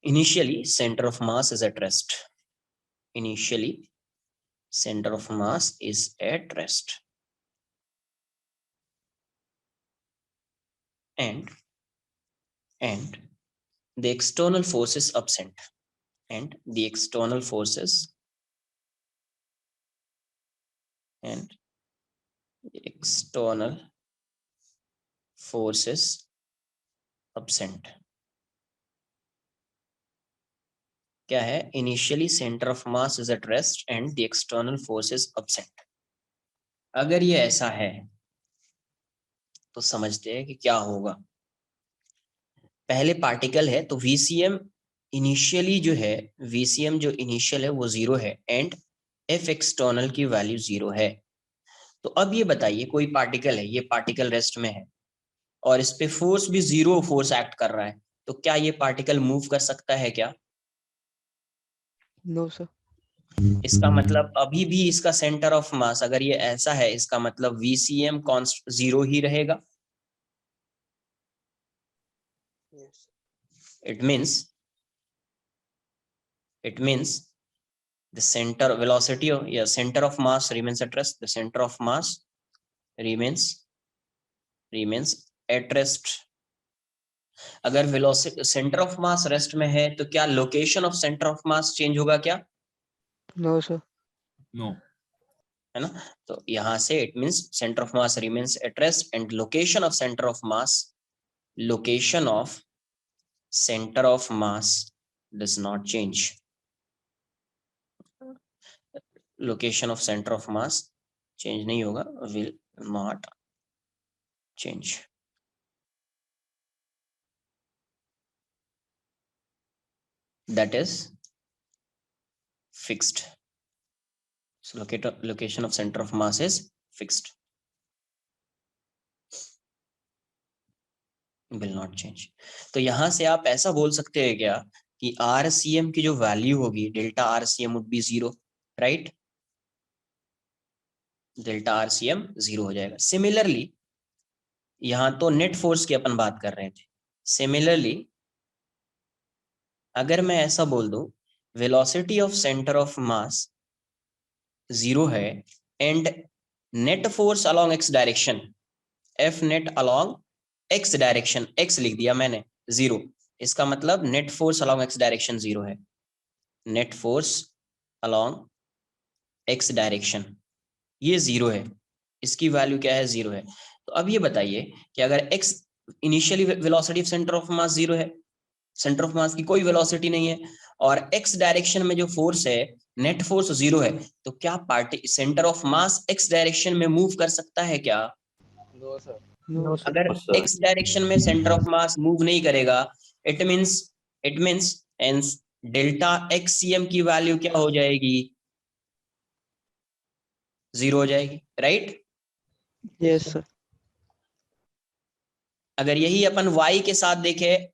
initially centre of mass is at rest, initially center of mass is at rest, and the external forces absent, and the external forces and the external forces absent। क्या है? Initially centre of mass is at rest and the external forces absent। अगर ये ऐसा है तो समझते हैं कि क्या होगा। पहले पार्टिकल है तो VCM इनिशियली जो है, VCM जो इनिशियल है वो 0 है, एंड F एक्सटर्नल की वैल्यू 0 है। तो अब ये बताइए, कोई पार्टिकल है, ये पार्टिकल रेस्ट में है और इस पे फोर्स भी 0 फोर्स एक्ट कर रहा है, तो क्या ये पार्टिकल मूव कर सकता है क्या? No sir. इसका मतलब अभी भी इसका सेंटर ऑफ मास, अगर ये ऐसा है, इसका मतलब VCM कॉन्स्ट 0 ही रहेगा। Yes. It means the center velocity of center of mass remains at rest. The center of mass remains at rest. अगर velocity centre of mass rest में है तो क्या location of centre of mass change होगा क्या? No, sir. No, है ना? तो यहां से it means centre of mass remains at rest and location of centre of mass does not change. Location of centre of mass change नहीं होगा, will not change. That is fixed. So location of center of mass is fixed. Will not change. तो यहां से आप ऐसा बोल सकते हैं क्या कि RCM की जो वैल्यू होगी delta RCM would be 0, right? Delta RCM 0 हो जाएगा. सिमिलरली यहां तो नेट फोर्स की अपन बात कर रहे थे. सिमिलरली अगर मैं ऐसा बोल दूं velocity of centre of mass 0 है and net force along x direction F net along x direction, x लिख दिया मैंने 0, इसका मतलब net force along x direction 0 है. Net force along x direction ये 0 है, इसकी वैल्यू क्या है? 0 है. तो अब ये बताइए कि अगर x initially velocity of centre of mass 0 है, सेंटर ऑफ मास की कोई वेलोसिटी नहीं है और x डायरेक्शन में जो फोर्स है नेट फोर्स 0 है, तो क्या party centre of mass x direction में मूव कर सकता है क्या? No sir. No, sir. अगर x डायरेक्शन में सेंटर ऑफ मास मूव नहीं करेगा it means hence delta xcm की वैल्यू क्या हो जाएगी? 0 हो जाएगी, राइट? Yes, sir. अगर यही अपन y के साथ देखें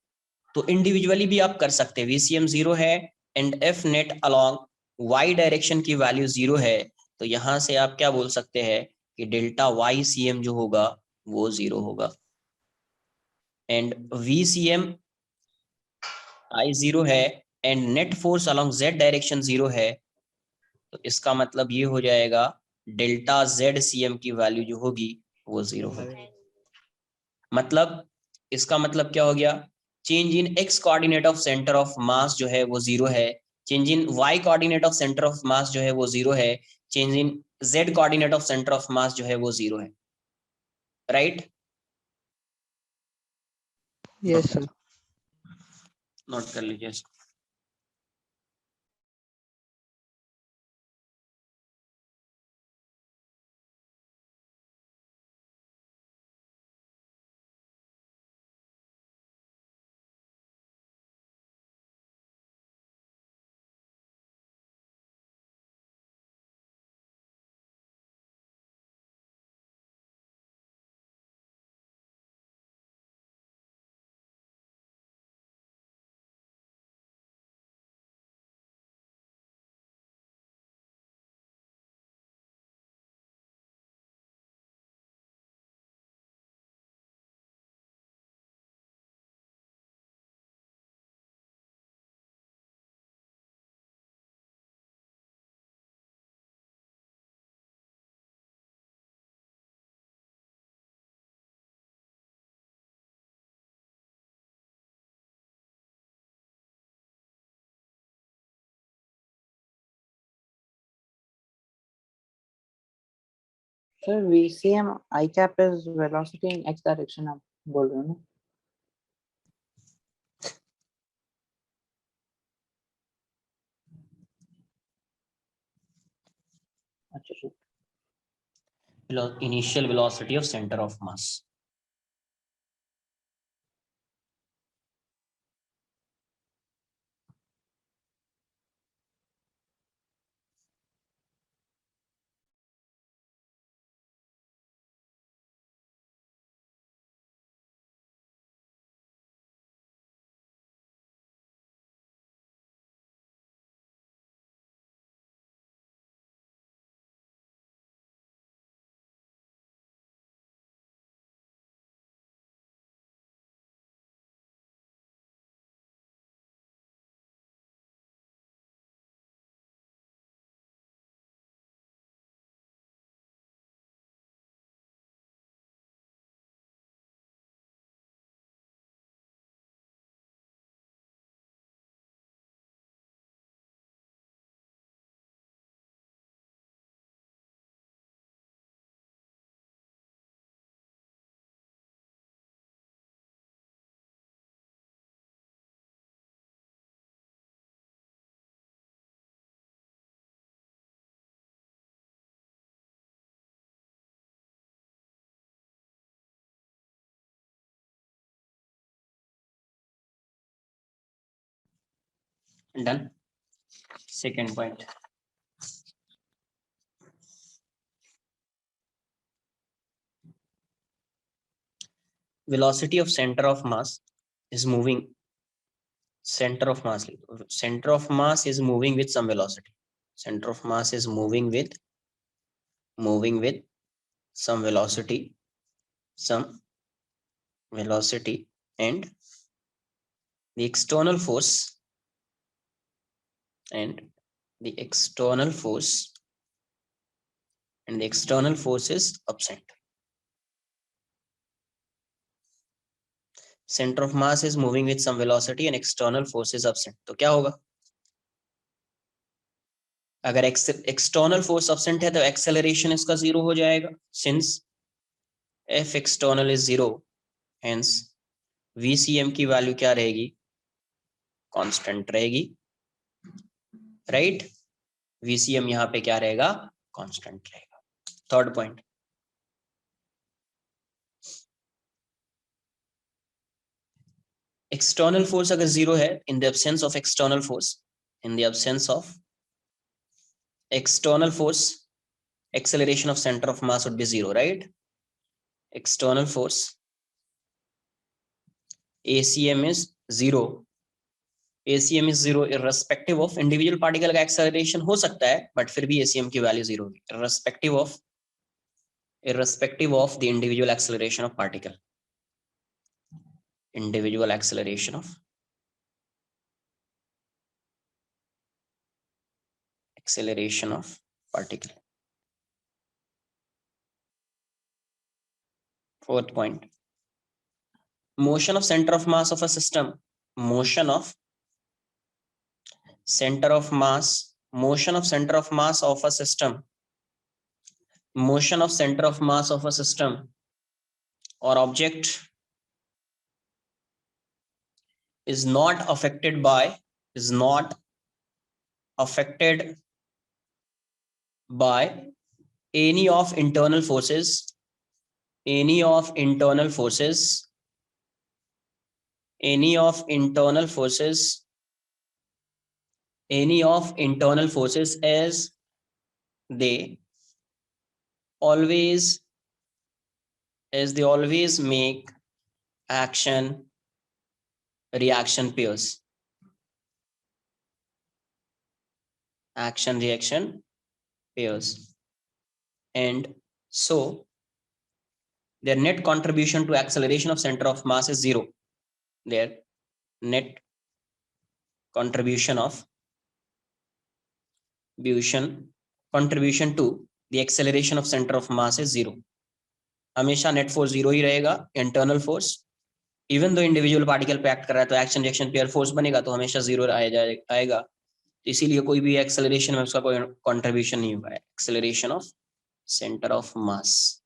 तो इंडिविजुअली भी आप कर सकते हैं. VCM 0 है and F net along y direction की वैल्यू 0 है, तो यहां से आप क्या बोल सकते हैं कि डेल्टा YCM जो होगा वो 0 होगा एंड VCM I0 है and net force along z direction 0 है, तो इसका मतलब ये हो जाएगा डेल्टा ZCM की वैल्यू जो होगी वो 0 होगी. मतलब इसका मतलब क्या हो गया? Change in x coordinate of centre of mass जो है वो 0 है, change in y coordinate of centre of mass जो है वो 0 है, change in z coordinate of centre of mass जो है वो 0 है, राइट? Yes, sir. नोट कर लीजिए. Sir, VCM I cap is velocity in x direction आप बोल रहे हो ना? अच्छा. Initial velocity of center of mass. Done. Second point. Velocity of center of mass is moving. Center of mass is moving with some velocity. Center of mass is moving with some velocity, and the external force is absent. Center of mass is moving with some velocity and external force is absent. तो क्या होगा? अगर external force absent है तो acceleration इसका 0 हो जाएगा. Since F external is 0, hence VCM की वैल्यू क्या रहेगी? कांस्टेंट रहेगी, राइट? VCM यहाँ पे क्या रहेगा? कांस्टेंट रहेगा. थर्ड पॉइंट, एक्सटर्नल फोर्स अगर 0 है, in the absence of external force, acceleration of center of mass would be 0, right? External force ACM is 0. ACM is 0 irrespective of individual particle का acceleration हो सकता है, but फिर भी ACM की value 0 होगी, irrespective of the individual acceleration of particle. Individual acceleration of particle. Fourth point, motion of center of mass of a system. Motion of center of mass of a system or object is not affected by any of internal forces as they always make action reaction pairs. And so their net contribution to acceleration of center of mass is 0. Their net contribution to the acceleration of center of mass is 0. हमेशा net force 0 ही रहेगा. Internal force even though individual particle पे act कर रहा है तो action reaction pair force बनेगा तो हमेशा 0 आएगा. इसीलिए कोई भी acceleration में उसका कोई contribution नहीं होगा. Acceleration of center of mass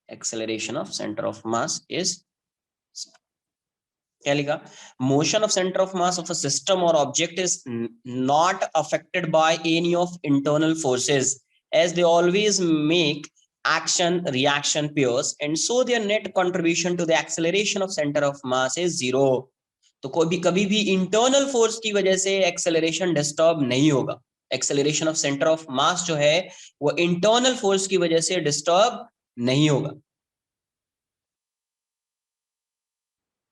is क्या लिखा? Motion of center of mass of a system or object is not affected by any of internal forces as they always make action reaction pairs and so their net contribution to the acceleration of center of mass is 0. तो कभी भी internal force की वजह से acceleration disturb नहीं होगा. Acceleration of center of mass जो है वो internal force की वजह से disturb नहीं होगा.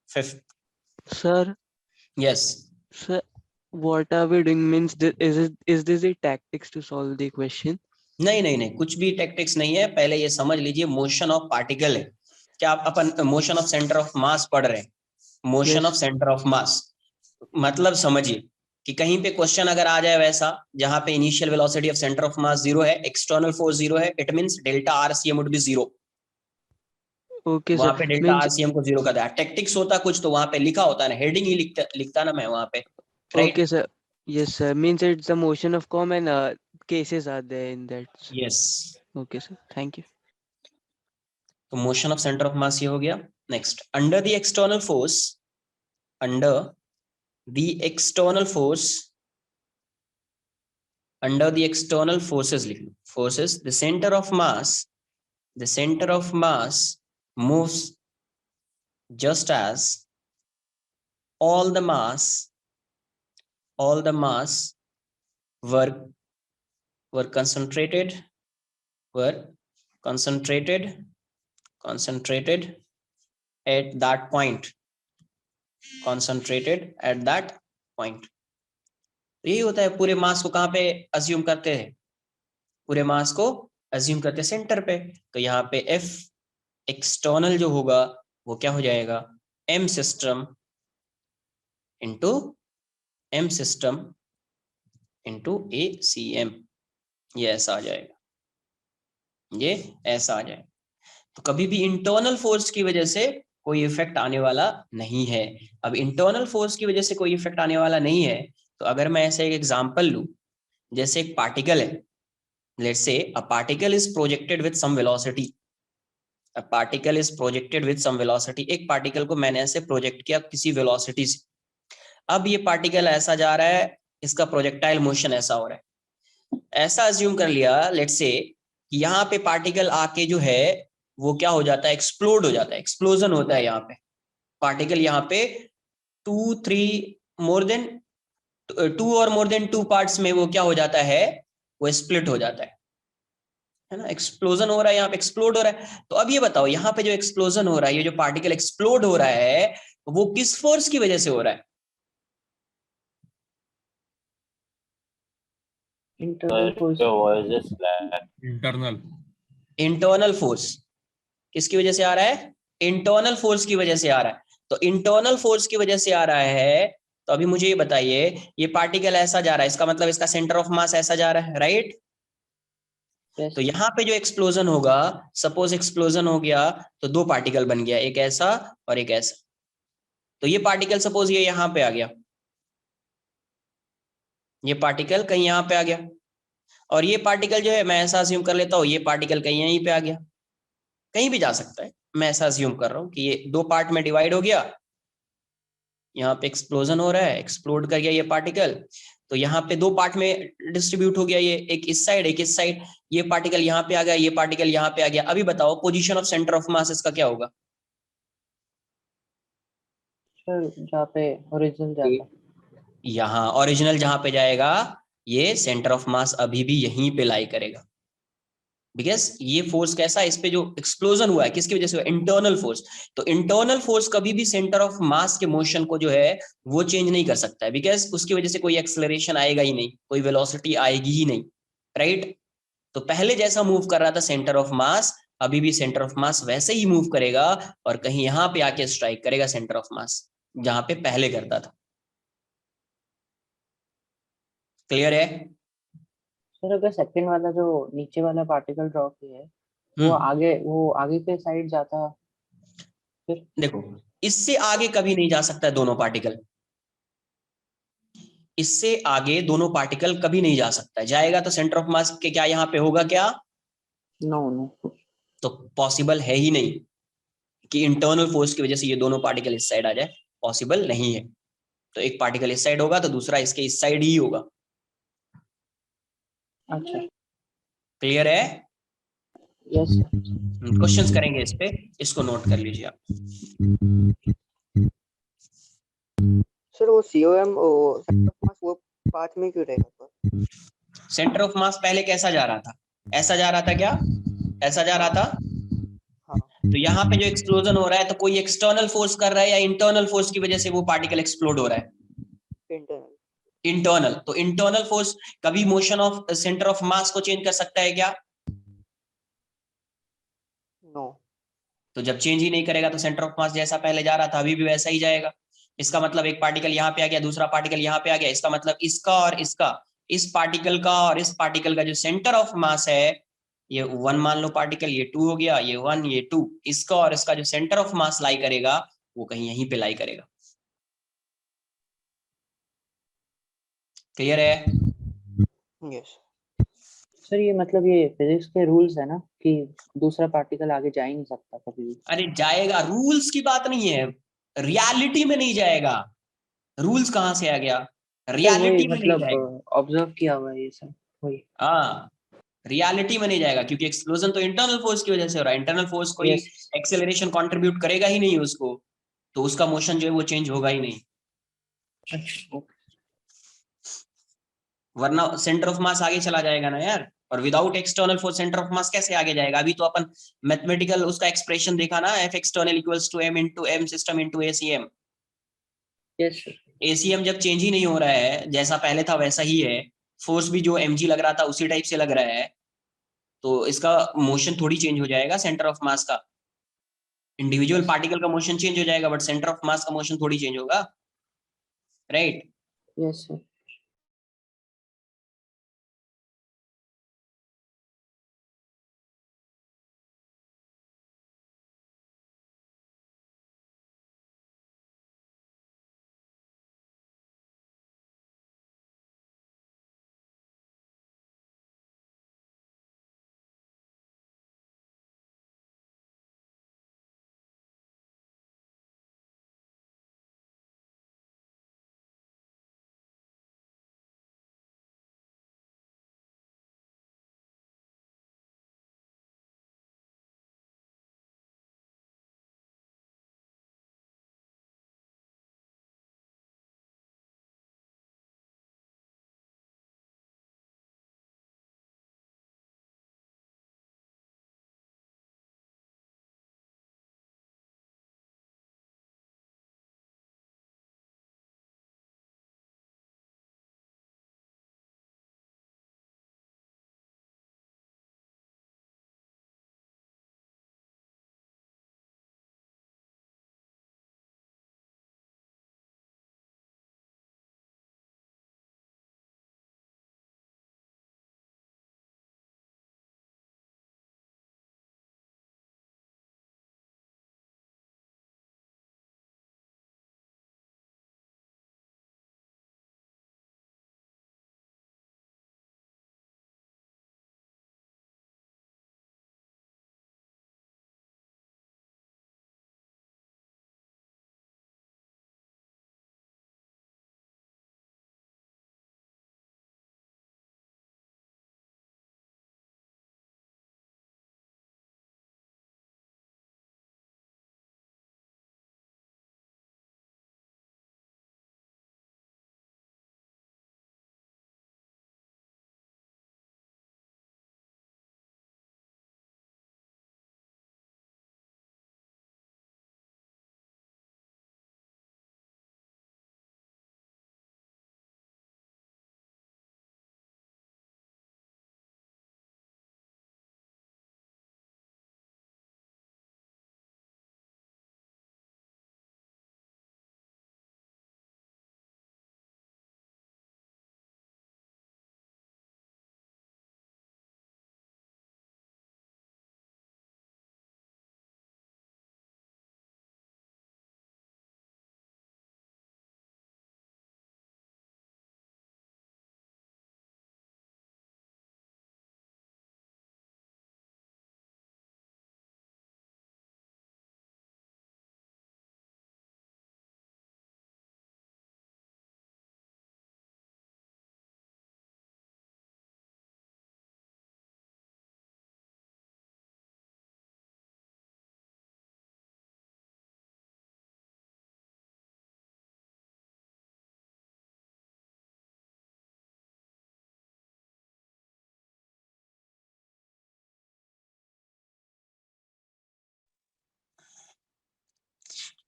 Fifth. Sir. Yes. Sir, what are we doing? Means is this a tactics to solve the question? नहीं, कुछ भी टैक्टिक्स नहीं है. पहले ये समझ लीजिए मोशन ऑफ पार्टिकल है. क्या आप अपन motion of centre of mass पढ़ रहे हैं? Motion of centre of mass मतलब समझिए कि कहीं पे क्वेश्चन अगर आ जाए वैसा जहां पे initial velocity of centre of mass 0 है, एक्सटर्नल फोर्स 0 है, it means delta RCM would be 0. Okay वहां सर, पे डेल्टा आरसीएम को 0 कर दिया. टैक्टिक्स होता कुछ तो वहां पे लिखा होता ना, हेडिंग ही लिखता ना मैं वहां पे. Okay sir, yes sir, means it's the motion of common cases are there in that. Yes. Okay sir, thank you. तो motion of centre of mass ये हो गया. Next, under the external force लिख लो. Forces the centre of mass moves just as all the mass were concentrated at that point, concentrated at that point. यही होता है, पूरे मास को कहाँ पे अज्यूम करते हैं, पूरे मास को अज्यूम करते हैं सेंटर पे। तो यहाँ पे F एक्सटर्नल जो होगा वो क्या हो जाएगा, M सिस्टम इंटू ACM, ये ऐसा आ जाएगा, ये ऐसा आ जाएगा। तो कभी भी इंटरनल फोर्स की वजह से कोई इफेक्ट आने वाला नहीं है। अब इंटरनल फोर्स की वजह से कोई इफेक्ट आने वाला नहीं है, तो अगर मैं ऐसे एक एग्जांपल लूं, जैसे एक पार्टिकल है, let's say a particle is projected with some velocity, a particle is projected with some velocity, एक पार्टिकल को मैंने ऐसे प्रोजेक्ट किया किसी वेलोसिटी से। अब ये पार्टिकल ऐसा जा रहा है, इसका प्रोजेक्टाइल मोशन ऐसा हो रहा है। ऐसा अज्यूम कर लिया लेट्स से कि यहाँ पे पार्टिकल आके जो है वो क्या हो जाता है, एक्सप्लोड हो जाता है, एक्सप्लोजन होता है यहाँ पे। पार्टिकल यहाँ पे 2 और मोर देन 2 पार्ट्स में वो क्या हो जाता है, वो स्प्लिट हो जाता है ना, एक्सप्लोजन हो रहा है यहाँ पे, एक्सप्लोड हो रहा है। तो अब ये बताओ, यहाँ पे जो एक्सप्लोजन हो रहा है, ये जो पार्टिकल एक्सप्लोड हो रहा है, वो किस फोर्स की वजह से हो रहा है? Internal force. इंटरनल फोर्स किसकी वजह से आ रहा है, इंटरनल फोर्स की वजह से आ रहा है। तो इंटरनल फोर्स की वजह से आ रहा है, तो अभी मुझे ये बताइए, ये पार्टिकल ऐसा जा रहा है, इसका मतलब इसका सेंटर ऑफ मास ऐसा जा रहा है, राइट? Yes. तो यहाँ पे जो एक्सप्लोजन होगा, सपोज एक्सप्लोजन हो गया तो 2 पार्टिकल बन गया, एक ऐसा और एक ऐसा। तो ये पार्टिकल सपोज ये यहाँ पे आ गया, ये पार्टिकल कहीं यहाँ पे आ गया, और ये पार्टिकल जो है मैं ऐसा अज्यूम कर लेता हूँ, ये पार्टिकल कहीं यहीं पे आ गया, कहीं भी जा सकता है, मैं ऐसा अज्यूम कर रहा हूँ कि ये 2 पार्ट में डिवाइड हो गया, यहाँ पे एक्सप्लोजन हो रहा है, एक्सप्लोड कर गया ये पार्टिकल, तो यहाँ पे 2 पार्ट में डिस्ट्रीब्यूट हो गया, ये एक इस साइड एक इस साइड, ये पार्टिकल यहाँ पे आ गया, ये पार्टिकल यहाँ पे आ गया। अभी बताओ पोजीशन ऑफ सेंटर ऑफ मास इसका क्या होगा? Sir, जहाँ पे ओरिजिनल जाता है, यहाँ ओरिजिनल जहां पे जाएगा, ये सेंटर ऑफ मास अभी भी यहीं पे लाई करेगा, बिकॉज ये फोर्स कैसा है, इस पे जो एक्सप्लोजन हुआ है किसकी वजह से हुआ, इंटरनल फोर्स। तो इंटरनल फोर्स कभी भी सेंटर ऑफ मास के मोशन को जो है वो चेंज नहीं कर सकता है, बिकॉज उसकी वजह से कोई एक्सेलरेशन आएगा ही नहीं, कोई वेलोसिटी आएगी ही नहीं, राइट? तो पहले जैसा मूव कर रहा था सेंटर ऑफ मास, अभी भी सेंटर ऑफ मास वैसे ही मूव करेगा, और कहीं यहाँ पे आके स्ट्राइक करेगा सेंटर ऑफ मास जहां पे पहले करता था। क्लियर है? सर अगर सेकंड वाला जो नीचे वाला पार्टिकल ड्रॉ किया है, वो आगे के साइड जाता, फिर देखो इससे आगे कभी नहीं जा सकता है दोनों पार्टिकल, इससे आगे दोनों पार्टिकल कभी नहीं जा सकता है, जाएगा तो सेंटर ऑफ मास के क्या यहाँ पे होगा क्या? नो, तो पॉसिबल है ही नहीं कि इंटरनल फोर्स की वजह से ये दोनों पार्टिकल इस साइड आ जाए, पॉसिबल नहीं है। तो एक पार्टिकल इस साइड होगा तो दूसरा इसके इस साइड ही होगा। अच्छा, क्लियर है? यस क्वेश्चंस करेंगे इस पे, इसको नोट कर लीजिए आप। सर वो COM वो पाथ में क्यों रहेगा? सेंटर ऑफ मास पहले कैसा जा रहा था, ऐसा जा रहा था क्या, ऐसा जा रहा था? हाँ। तो यहाँ पे जो एक्सप्लोजन हो रहा है तो कोई एक्सटर्नल फोर्स कर रहा है या इंटरनल फोर्स की वजह से वो पार्टिकल एक्सप्लोड हो रहा है? इंटरनल। तो इंटरनल फोर्स कभी मोशन ऑफ सेंटर ऑफ मास को चेंज कर सकता है क्या? नो। तो जब चेंज ही नहीं करेगा तो सेंटर ऑफ मास जैसा पहले जा रहा था अभी भी वैसा ही जाएगा। इसका मतलब एक पार्टिकल यहाँ पे आ गया, दूसरा पार्टिकल यहाँ पे आ गया, इसका मतलब इसका और इसका, इस पार्टिकल का और इस पार्टिकल का जो सेंटर ऑफ मास है, ये 1 मान लो पार्टिकल, ये 2 हो गया, ये 1 ये 2, इसका और इसका जो सेंटर ऑफ मास लाई करेगा वो कहीं यहीं पे लाई करेगा। क्लियर है? यस सर, ये मतलब ये फिजिक्स के रूल्स है ना कि दूसरा पार्टिकल आगे जा ही नहीं सकता कभी भी। अरे जाएगा, रूल्स की बात नहीं है, रियलिटी में नहीं जाएगा। रूल्स कहां से आ गया, रियलिटी में नहीं जाएगा। ऑब्जर्व किया हुआ है ये सब, वही। हाँ, रियलिटी में नहीं जाएगा, क्योंकि एक्सप्लोजन तो इंटरनल फोर्स की वजह से हो रहा है, इंटरनल फोर्स कोई एक्सेलरेशन कंट्रीब्यूट करेगा ही नहीं उसको, तो उसका मोशन जो है वो चेंज होगा ही नहीं। वरना सेंटर ऑफ मास आगे चला जाएगा ना यार, और without external force centre of मास कैसे आगे जाएगा? अभी तो अपन मैथमेटिकल उसका एक्सप्रेशन देखा ना, F external equals to M into M system into ACM. Yes sir. ACM जब चेंज ही नहीं हो रहा है, जैसा पहले था वैसा ही है, फोर्स भी जो mg लग रहा था उसी टाइप से लग रहा है, तो इसका मोशन थोड़ी चेंज हो जाएगा सेंटर ऑफ मास का। इंडिविजुअल पार्टिकल का मोशन चेंज हो जाएगा बट सेंटर ऑफ मास का मोशन थोड़ी चेंज होगा, right? Yes sir.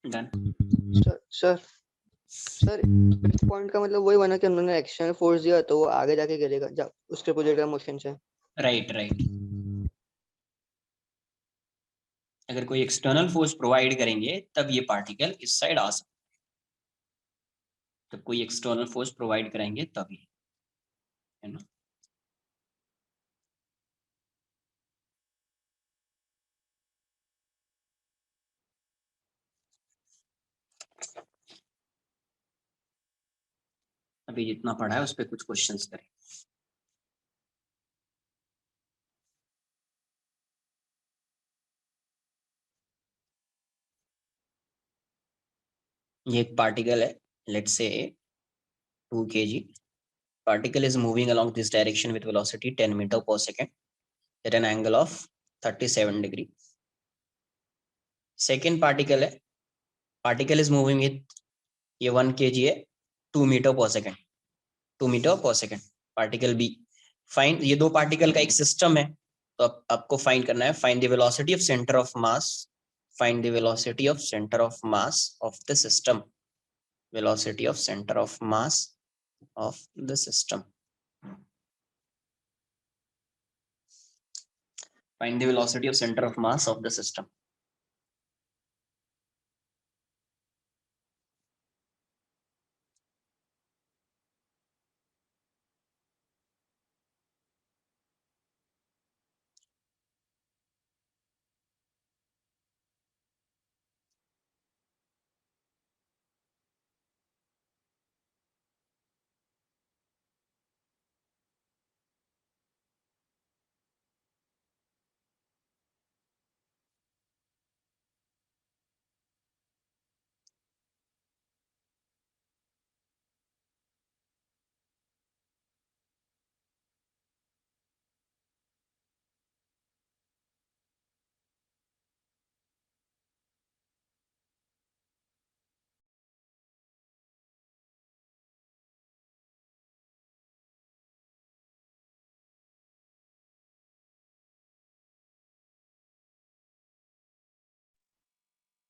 Done. Sir sir इस पॉइंट का मतलब वही बना कि उन्होंने एक्सटर्नल फोर्स दिया तो वो आगे जाके गिरेगा उसके प्रोजेक्ट का मोशन से। Right right. अगर कोई एक्सटर्नल फोर्स प्रोवाइड करेंगे तब ये पार्टिकल इस साइड आ सकता है, तब कोई एक्सटर्नल फोर्स प्रोवाइड करेंगे तभी, है ना? अभी जितना पढ़ा है उस पर कुछ क्वेश्चंस करें। ये एक पार्टिकल है, लेट्स से 2 kg. Particle is moving along this direction with velocity 10 meter per second at an angle of 37 degree. Second particle है, particle is moving with, ये 1 kg है, 2 meter per second, 2 meter per second. Particle B. Find, ये दो particle का एक system है, तो आपको फाइंड करना है, find the velocity of centre of mass, find the velocity of centre of mass of the system, velocity of centre of mass of the system, find the velocity of center of mass of the system.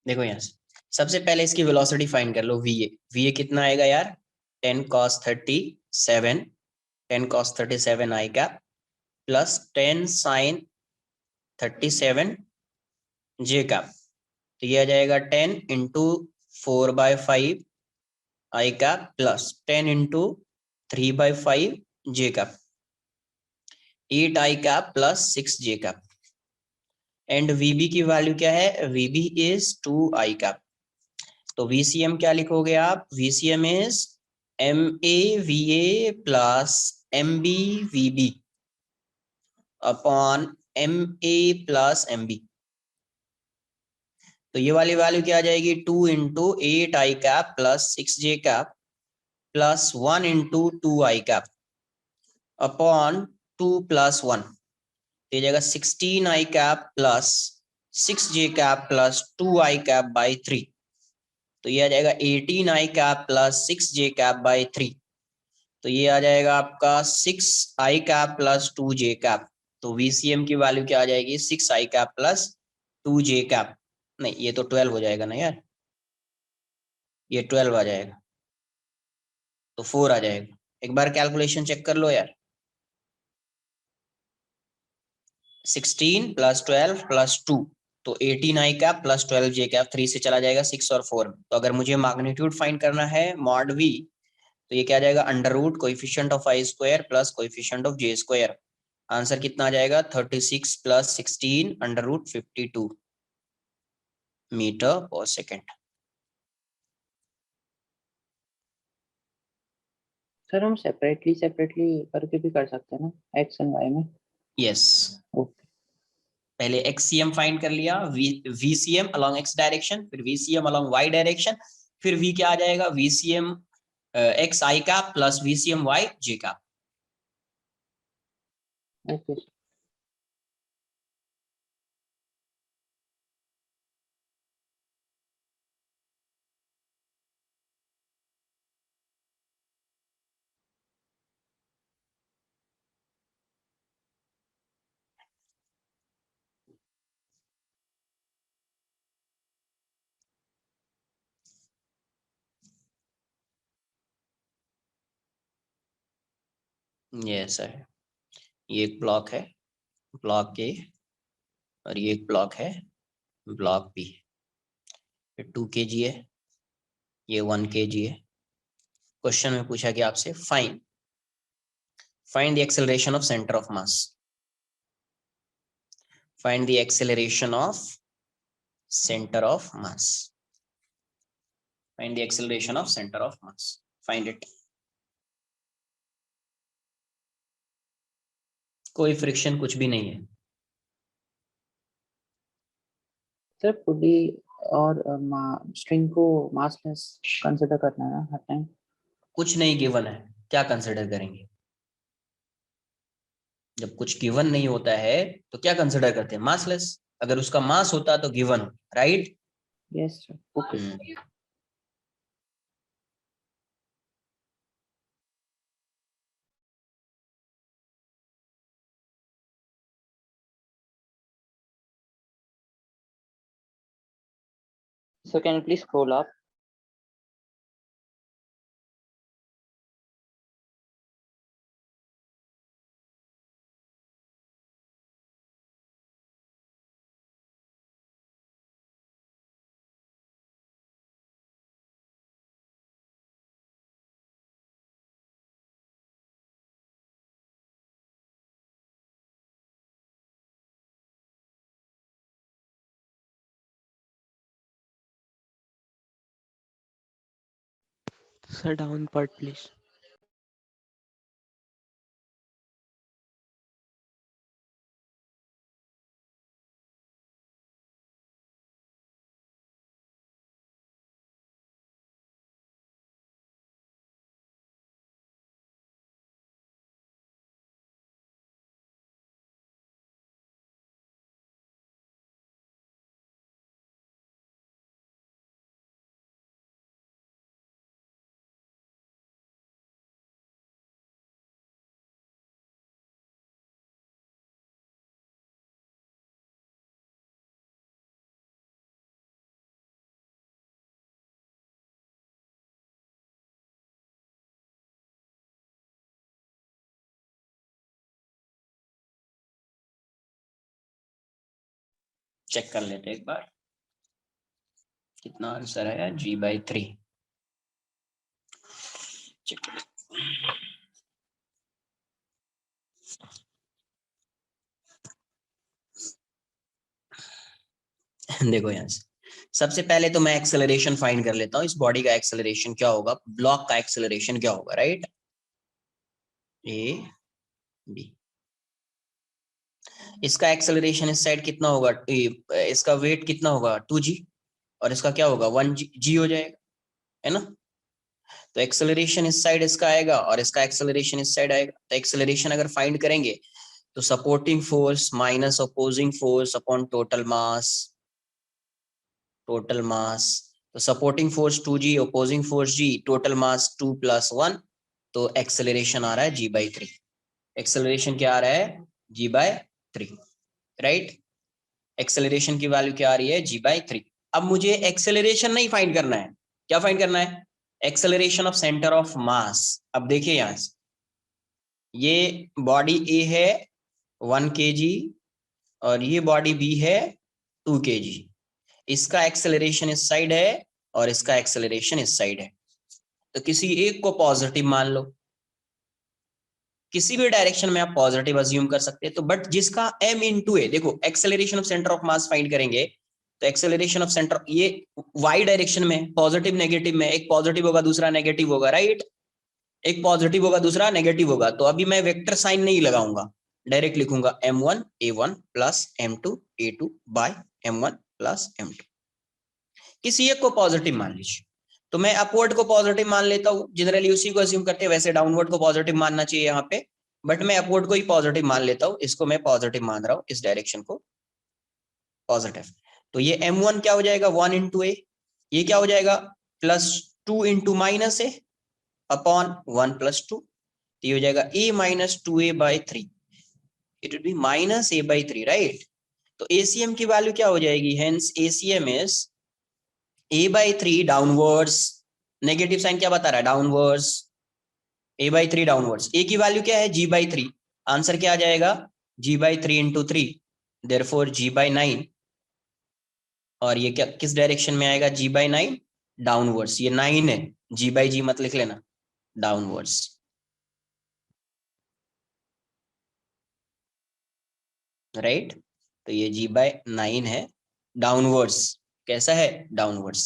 देखो यहाँ से सबसे पहले इसकी velocity find कर लो, वीए कितना आएगा यार, 10 cos 37, 10 cos 37 I cap plus 10 sin 37 J cap, तो ये आ जाएगा 10 into 4/5 I cap plus 10 into 3/5 J cap, 8 I cap plus 6 J cap. And VB की वैल्यू क्या है, वीबी इज 2 आई कैप, तो वीसीएम क्या लिखोगे आप, VCM is M A V A plus M B V B upon M A plus M B. तो ये वाली वैल्यू क्या आ जाएगी, 2 into 8 I cap plus 6 J cap plus 1 into 2 I cap upon 2 plus 1, ये जाएगा 16 I cap plus 6 J cap plus 2 I cap by 3, तो ये आ जाएगा 18 I cap plus 6 J cap by 3, तो ये आ जाएगा आपका 6 I cap plus 2 J cap. तो वीसीएम की वैल्यू क्या आ जाएगी, 6 I cap plus 2 J cap, नहीं ये तो 12 हो जाएगा ना यार, ये 12 आ जाएगा, तो 4 आ जाएगा। एक बार कैलकुलेशन चेक कर लो यार, 16 प्लस 12 प्लस 2, तो 18 I cap plus 12 J cap, 3 से चला जाएगा 6 और 4 में। तो अगर मुझे मैग्नीट्यूड फाइंड करना है मॉड वी, तो ये क्या आ जाएगा, under root coefficient of I square plus coefficient of J square. Answer कितना आ जाएगा, 36 plus 16 under root 52 metre per second. Sir हम सेपरेटली करके भी कर सकते हैं ना, एक्स एंड वाई में। Yes, okay. पहले एक्ससीएम फाइंड कर लिया, वीसीएम अलोंग एक्स डायरेक्शन, फिर वीसीएम अलोंग वाई डायरेक्शन, फिर वी क्या आ जाएगा, VCM X I cap plus VCM Y J cap. Okay sir. Yes sir, ये एक ब्लॉक है, ब्लॉक ए, और ये एक ब्लॉक है, ब्लॉक बी, 2 kg है, ये 1 kg है। क्वेश्चन में पूछा कि आपसे find the acceleration of centre of mass, find the acceleration of centre of mass, find the acceleration of centre of mass, find it. कोई फ्रिक्शन कुछ भी नहीं है सर पुली और स्ट्रिंग को मासलेस कंसिडर करना है ना हर टाइम। कुछ नहीं गिवन है, क्या कंसिडर करेंगे, जब कुछ गिवन नहीं होता है तो क्या कंसिडर करते हैं, मासलेस। अगर उसका मास होता तो given, right. Yes sir, okay. So can you please scroll up? Sir, down part, please. Check कर लेते हैं एक बार कितना आंसर आया G/3। चेक कर देखो यहाँ से सबसे पहले तो मैं एक्सेलरेशन फाइंड कर लेता हूँ। इस बॉडी का एक्सेलरेशन क्या होगा, ब्लॉक का एक्सेलरेशन क्या होगा, राइट। ए बी, इसका एक्सेलरेशन इस साइड कितना होगा, इसका वेट कितना होगा 2g, और इसका क्या होगा 1g हो जाएगा, है ना। तो एक्सेलरेशन इस साइड इसका आएगा और इसका एक्सेलरेशन इस साइड आएगा। तो एक्सेलरेशन अगर फाइंड करेंगे तो supporting force minus opposing force upon total mass, total mass. तो supporting force 2g, opposing force g, total mass 2 + 1, तो एक्सेलरेशन आ रहा है G/3। एक्सेलरेशन क्या आ रहा है G/3, राइट। एक्सेलरेशन की वैल्यू क्या आ रही है G/3। अब मुझे एक्सेलरेशन नहीं फाइंड करना है, क्या फाइंड करना है, एक्सेलरेशन ऑफ सेंटर ऑफ मास। अब देखिए यहां से ये बॉडी A है 1 kg और ये बॉडी B है 2 kg। इसका एक्सेलरेशन इस साइड है और इसका एक्सेलरेशन इस साइड है। तो किसी एक को पॉजिटिव मान लो, किसी भी डायरेक्शन में आप पॉजिटिव अज्यूम कर सकते हैं। तो बट जिसका m इंटू ए, देखो acceleration of centre of mass find करेंगे तो एक्सेलरेशन ऑफ सेंटर ये y डायरेक्शन में पॉजिटिव नेगेटिव में, एक पॉजिटिव होगा दूसरा नेगेटिव होगा, राइट। एक पॉजिटिव होगा दूसरा नेगेटिव होगा। तो अभी मैं वेक्टर साइन नहीं लगाऊंगा, डायरेक्ट लिखूंगा m1 a1 plus m2 a2 by m1 plus m2। किसी एक को पॉजिटिव मान लीजिए, तो मैं अपवर्ड को पॉजिटिव मान लेता हूँ, जनरली उसी को अज्यूम करते हैं, वैसे डाउनवर्ड को पॉजिटिव मानना चाहिए यहाँ पे, बट मैं अपवर्ड को ही पॉजिटिव मान लेता हूँ। इसको मैं पॉजिटिव मान रहा हूँ, इस डायरेक्शन को पॉजिटिव। तो ये m1 क्या हो जाएगा 1 इंटू ए, ये क्या हो जाएगा +2 इंटू माइनस ए अपॉन 1 + 2, ये हो जाएगा a - 2a/3, it will be -a/3, right. तो ACM की वैल्यू क्या हो जाएगी, hence ACM is a/3 downwards, negative sign क्या बता रहा है डाउनवर्ड्स, a/3 डाउनवर्ड्स। a की वैल्यू क्या है G/3, आंसर क्या आ जाएगा G/3 इंटू 3, देयरफॉर G/9। और ये क्या किस डायरेक्शन में आएगा G/9 डाउनवर्ड्स, ये 9 है, G/G मत लिख लेना, डाउनवर्ड्स, राइट। तो ये G/9 है, डाउनवर्ड्स, कैसा है डाउनवर्ड्स।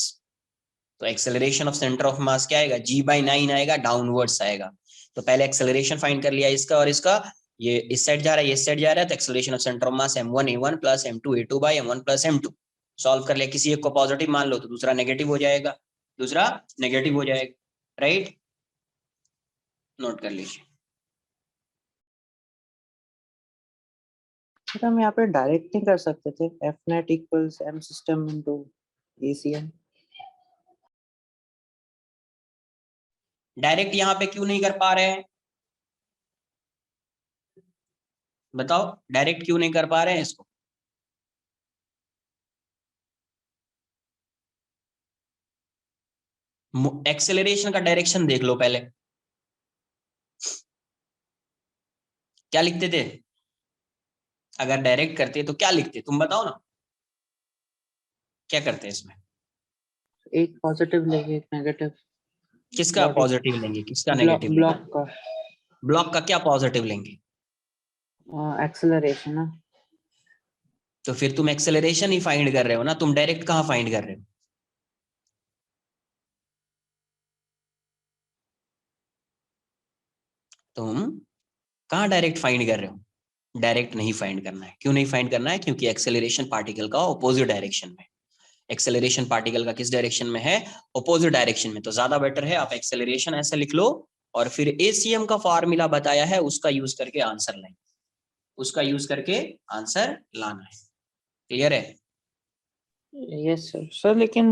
तो acceleration of centre of mass क्या आएगा G/9 आएगा, डाउनवर्ड्स आएगा। तो पहले एक्सेलरेशन फाइंड कर लिया इसका और इसका, ये इस साइड जा रहा है ये इस साइड जा रहा है, तो acceleration of centre of mass m1 a1 plus m2 a2 by m1 plus m2। Solve कर लिया, किसी एक को पॉजिटिव मान लो तो दूसरा नेगेटिव हो जाएगा, दूसरा नेगेटिव हो जाएगा, राइट। नोट कर लीजिए। सर हम यहाँ पे डायरेक्ट नहीं कर सकते थे, Fnet equals m system into ACM। Direct यहाँ पे क्यों नहीं कर पा रहे हैं, बताओ डायरेक्ट क्यों नहीं कर पा रहे हैं इसको। एक्सेलरेशन का डायरेक्शन देख लो पहले, क्या लिखते थे? अगर डायरेक्ट करते तो क्या लिखते, तुम बताओ ना, क्या करते हैं इसमें? एक पॉजिटिव लेंगे एक नेगेटिव। किसका पॉजिटिव लेंगे, किसका ब्लॉक नेगेटिव लेंगे? ब्लॉक का ब्लॉक का क्या पॉजिटिव लेंगे? एक्सेलरेशन है। तो फिर तुम एक्सेलरेशन ही फाइंड कर रहे हो ना, तुम डायरेक्ट कहाँ फाइंड कर रहे हो? तुम कहाँ डायरेक्ट फाइंड कर रहे हो? डायरेक्ट नहीं फाइंड करना है। क्यों नहीं फाइंड करना है? क्योंकि एक्सेलरेशन पार्टिकल का ऑपोजिट डायरेक्शन में, एक्सेलरेशन पार्टिकल का किस डायरेक्शन में है? ऑपोजिट डायरेक्शन में। तो ज्यादा बेटर है आप एक्सेलरेशन ऐसे लिख लो और फिर एसीएम का फॉर्मूला बताया है उसका यूज करके आंसर लाएं, उसका यूज करके आंसर लाना है। क्लियर है? Yes sir. सर लेकिन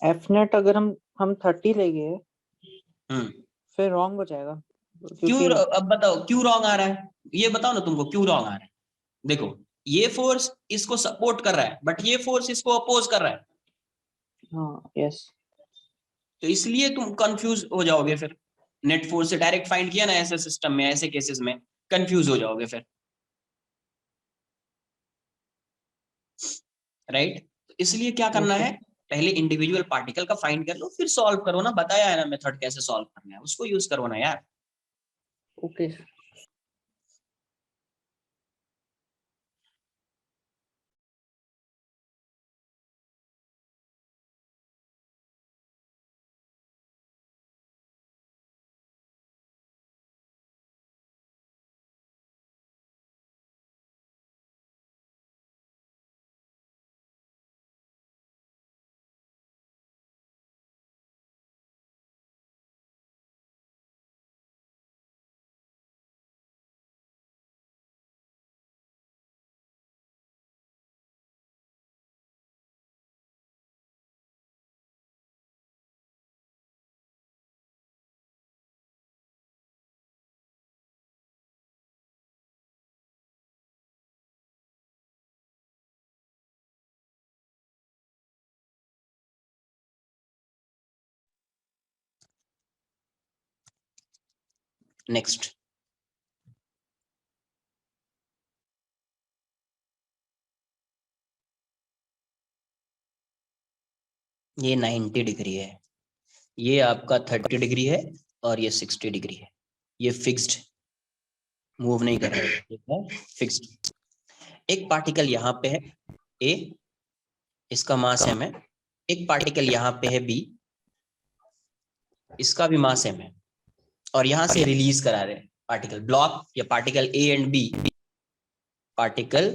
एफ नेट अगर हम 30 लेंगे फिर रॉन्ग हो जाएगा क्यों? क्योंकि अब बताओ क्यों रॉन्ग आ रहा है, ये बताओ ना तुमको क्यों रॉन्ग आ रहा है। देखो ये फोर्स इसको सपोर्ट कर रहा है बट ये फोर्स इसको अपोज कर रहा है, हाँ यस। तो इसलिए तुम कंफ्यूज हो जाओगे। फिर नेट फोर्स से डायरेक्ट फाइंड किया ना ऐसे सिस्टम में, ऐसे केसेस में कंफ्यूज हो जाओगे फिर, राइट? इसलिए क्या करना है, पहले इंडिविजुअल पार्टिकल का फाइंड कर लो फिर सॉल्व करो ना, बताया है ना मेथड कैसे सॉल्व करना है, उसको यूज करो ना यार। ओके। नेक्स्ट, ये 90 डिग्री है, ये आपका 30 डिग्री है और ये 60 डिग्री है। ये फिक्स्ड, मूव नहीं कर रहा है, ये है फिक्स्ड। एक पार्टिकल यहाँ पे है ए, इसका मास m है। एक पार्टिकल यहाँ पे है बी, इसका भी मास m है। और यहाँ से रिलीज करा रहे हैं पार्टिकल, ब्लॉक या particle A and B, particle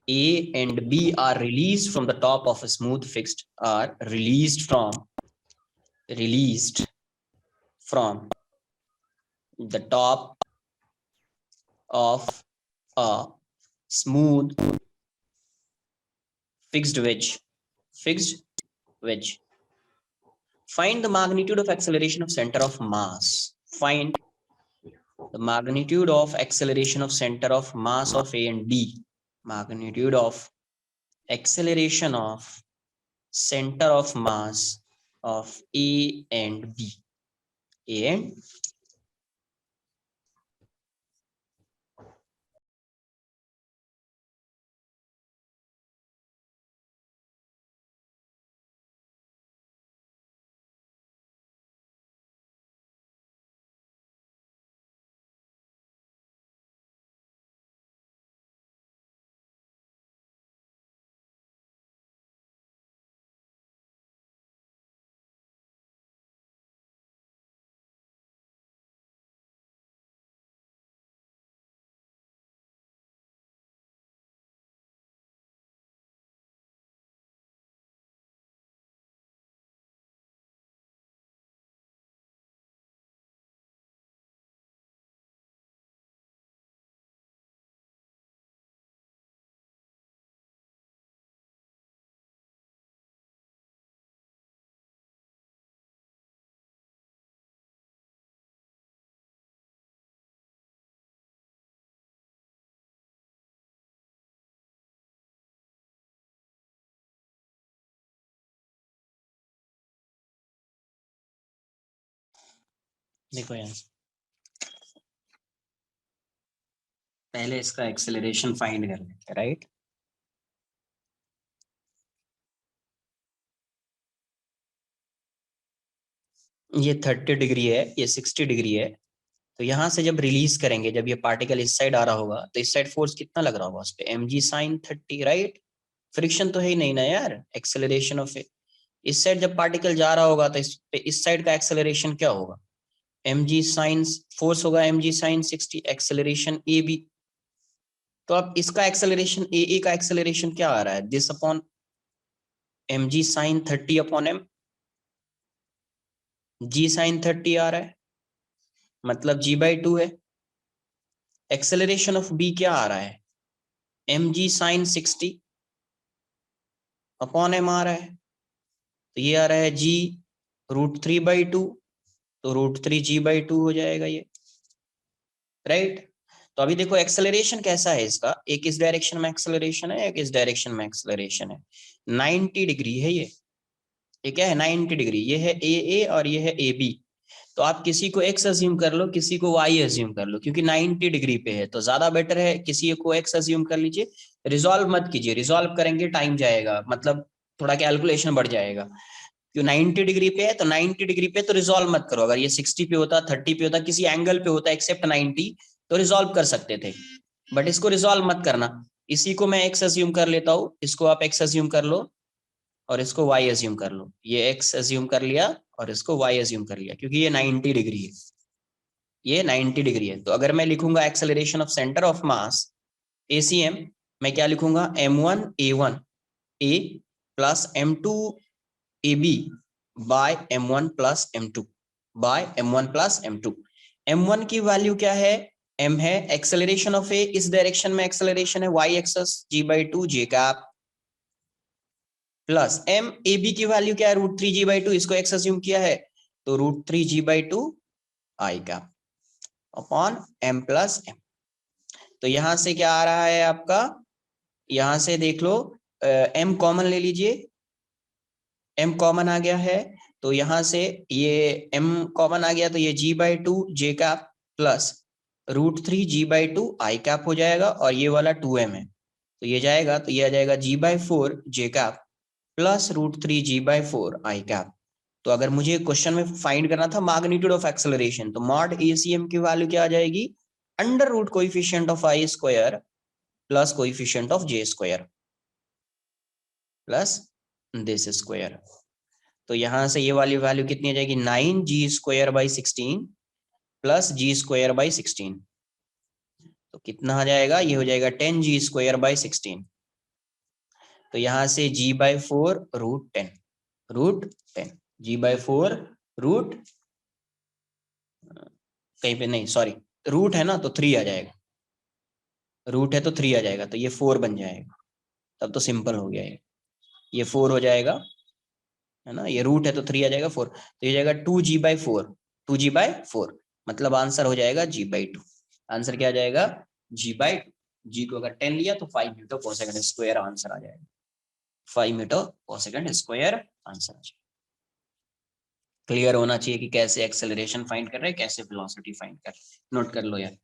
A and B are released from the top of a smooth fixed, are released from the top of a smooth fixed wedge. Find the magnitude of acceleration of center of mass. Find the magnitude of acceleration of center of mass of A and B. Magnitude of acceleration of center of mass of A and B. A and देखो यहाँ पहले इसका acceleration find कर लेते हैं, right. ये 30 degree है, ये 60 डिग्री है। तो यहाँ से जब रिलीज करेंगे, जब ये पार्टिकल इस साइड आ रहा होगा, तो इस साइड फोर्स कितना लग रहा होगा उस पे, mg sin 30, राइट। फ्रिक्शन तो है ही नहीं ना यार, एक्सेलरेशन ऑफ इस साइड जब पार्टिकल जा रहा होगा तो इस साइड का एक्सेलरेशन क्या होगा, mg sin, फोर्स होगा mg sin 60, acceleration A B. तो अब इसका एक्सेलरेशन ए का एक्सेलरेशन क्या आ रहा है, this upon mg sin 30 upon m, g sin 30 आ रहा है, मतलब g/2 है। एक्सेलरेशन ऑफ बी क्या आ रहा है, mg sin 60 अपॉन m आ रहा है। तो ये आ रहा है g √3/2, तो √3g/2 हो जाएगा ये, राइट। तो अभी देखो एक्सेलरेशन कैसा है इसका, एक इस डायरेक्शन में एक्सेलरेशन है, एक इस डायरेक्शन में एक्सेलरेशन है। 90 डिग्री है ये क्या है 90 डिग्री, ये है ए और ये है ए बी। तो आप किसी को x अज्यूम कर लो, किसी को y अज्यूम कर लो, क्योंकि 90 डिग्री पे है तो ज्यादा बेटर है किसी को x अज्यूम कर लीजिए। रिजॉल्व मत कीजिए, रिजॉल्व करेंगे टाइम जाएगा, मतलब थोड़ा कैलकुलेशन बढ़ जाएगा। क्यों 90 डिग्री पे है, तो 90 डिग्री पे तो रिजॉल्व मत करो। अगर ये 60 पे होता, 30 पे होता, किसी एंगल पे होता एक्सेप्ट 90, तो रिजॉल्व कर सकते थे, बट इसको रिजॉल्व मत करना। इसी को मैं x अज्यूम कर लेता हूँ, इसको आप x अज्यूम कर लो और इसको y अज्यूम कर लो। ये x अज्यूम कर लिया और इसको y अज्यूम कर लिया, क्योंकि ये 90 डिग्री है, ये 90 डिग्री है। तो अगर मैं लिखूंगा acceleration of centre of mass ACM, मैं क्या लिखूंगा, m1 a1 a plus m2 ab by m1 plus m2 by m1 plus m2। m1 की वैल्यू क्या है, m है एक्सेलरेशन ऑफ a, इस डायरेक्शन में एक्सेलरेशन है y axis g/2 j cap, plus m A B की value क्या है, √3g/2, इसको x अज्यूम किया है, तो √3g/2 I cap upon m plus m। तो यहां से क्या आ रहा है आपका, यहां से देख लो, m कॉमन ले लीजिए, m कॉमन आ गया है, तो यहां से ये m कॉमन आ गया, तो ये g/2 j cap plus √3g/2 I cap हो जाएगा, और ये वाला 2m है, तो ये जाएगा, तो ये आ जाएगा g/4 j cap plus √3g/4 I cap. तो अगर मुझे क्वेश्चन में फाइंड करना था मैग्नीट्यूड ऑफ एक्सेलरेशन, तो मॉड ACM की वैल्यू क्या आ जाएगी, under root coefficient of I square plus coefficient of J square plus this square. तो यहां से ये वाली वैल्यू कितनी आ जाएगी, 9g²/16 प्लस g²/16। तो कितना आ जाएगा, ये हो जाएगा 10g²/16। तो यहां से g/4 √10 g/4 रूट, कहीं पे नहीं सॉरी, रूट है ना तो 3 आ जाएगा, रूट है तो 3 आ जाएगा, तो ये 4 बन जाएगा। तब तो सिंपल हो गया ये 4 हो जाएगा, है ना, ये रूट है तो 3 आ जाएगा 4, तो ये जाएगा 2g/4, 2g/4, मतलब आंसर हो जाएगा g/2। आंसर क्या आ जाएगा, g/2। जी को अगर 10 लिया तो 5 मीटर पर सेकंड स्क्वायर आंसर आ जाएगा, 5 मीटर पर सेकंड स्क्वायर आंसर आ जाएगा। क्लियर होना चाहिए कि कैसे एक्सेलरेशन फाइंड कर रहे हैं, कैसे वेलोसिटी फाइंड कर रहे हैं, नोट कर लो यार।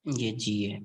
ये जी है।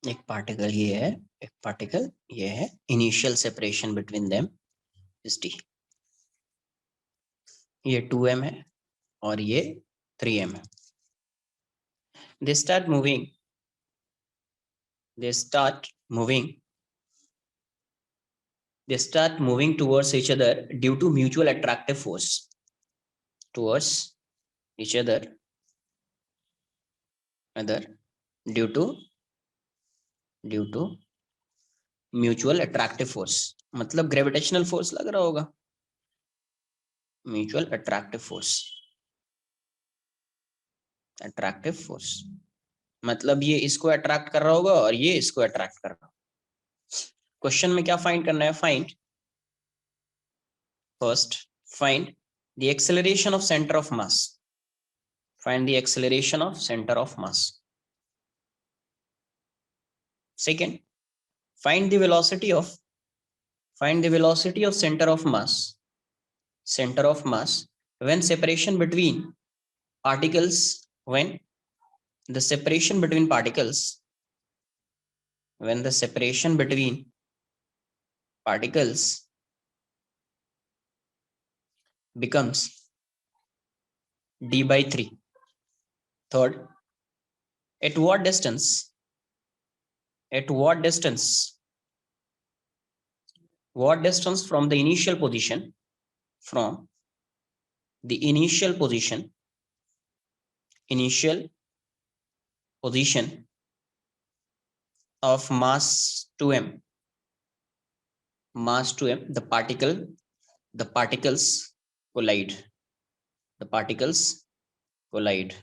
एक पार्टिकल ये है, एक पार्टिकल ये है, initial separation between them is T. ये 2m है और ये 3m है। they start moving they start moving towards each other due to mutual attractive force towards each other due to mutual attractive force, मतलब gravitational force लग रहा होगा, mutual attractive force मतलब ये इसको अट्रैक्ट कर रहा होगा और ये इसको अट्रैक्ट कर रहा होगा। क्वेश्चन में क्या फाइंड करना है? Find the acceleration of centre of mass. Find the acceleration of centre of mass. Second, find the velocity of center of mass when separation between particles when the separation between particles becomes d/3. Third, at what distance from the initial position of mass 2m the particles collide.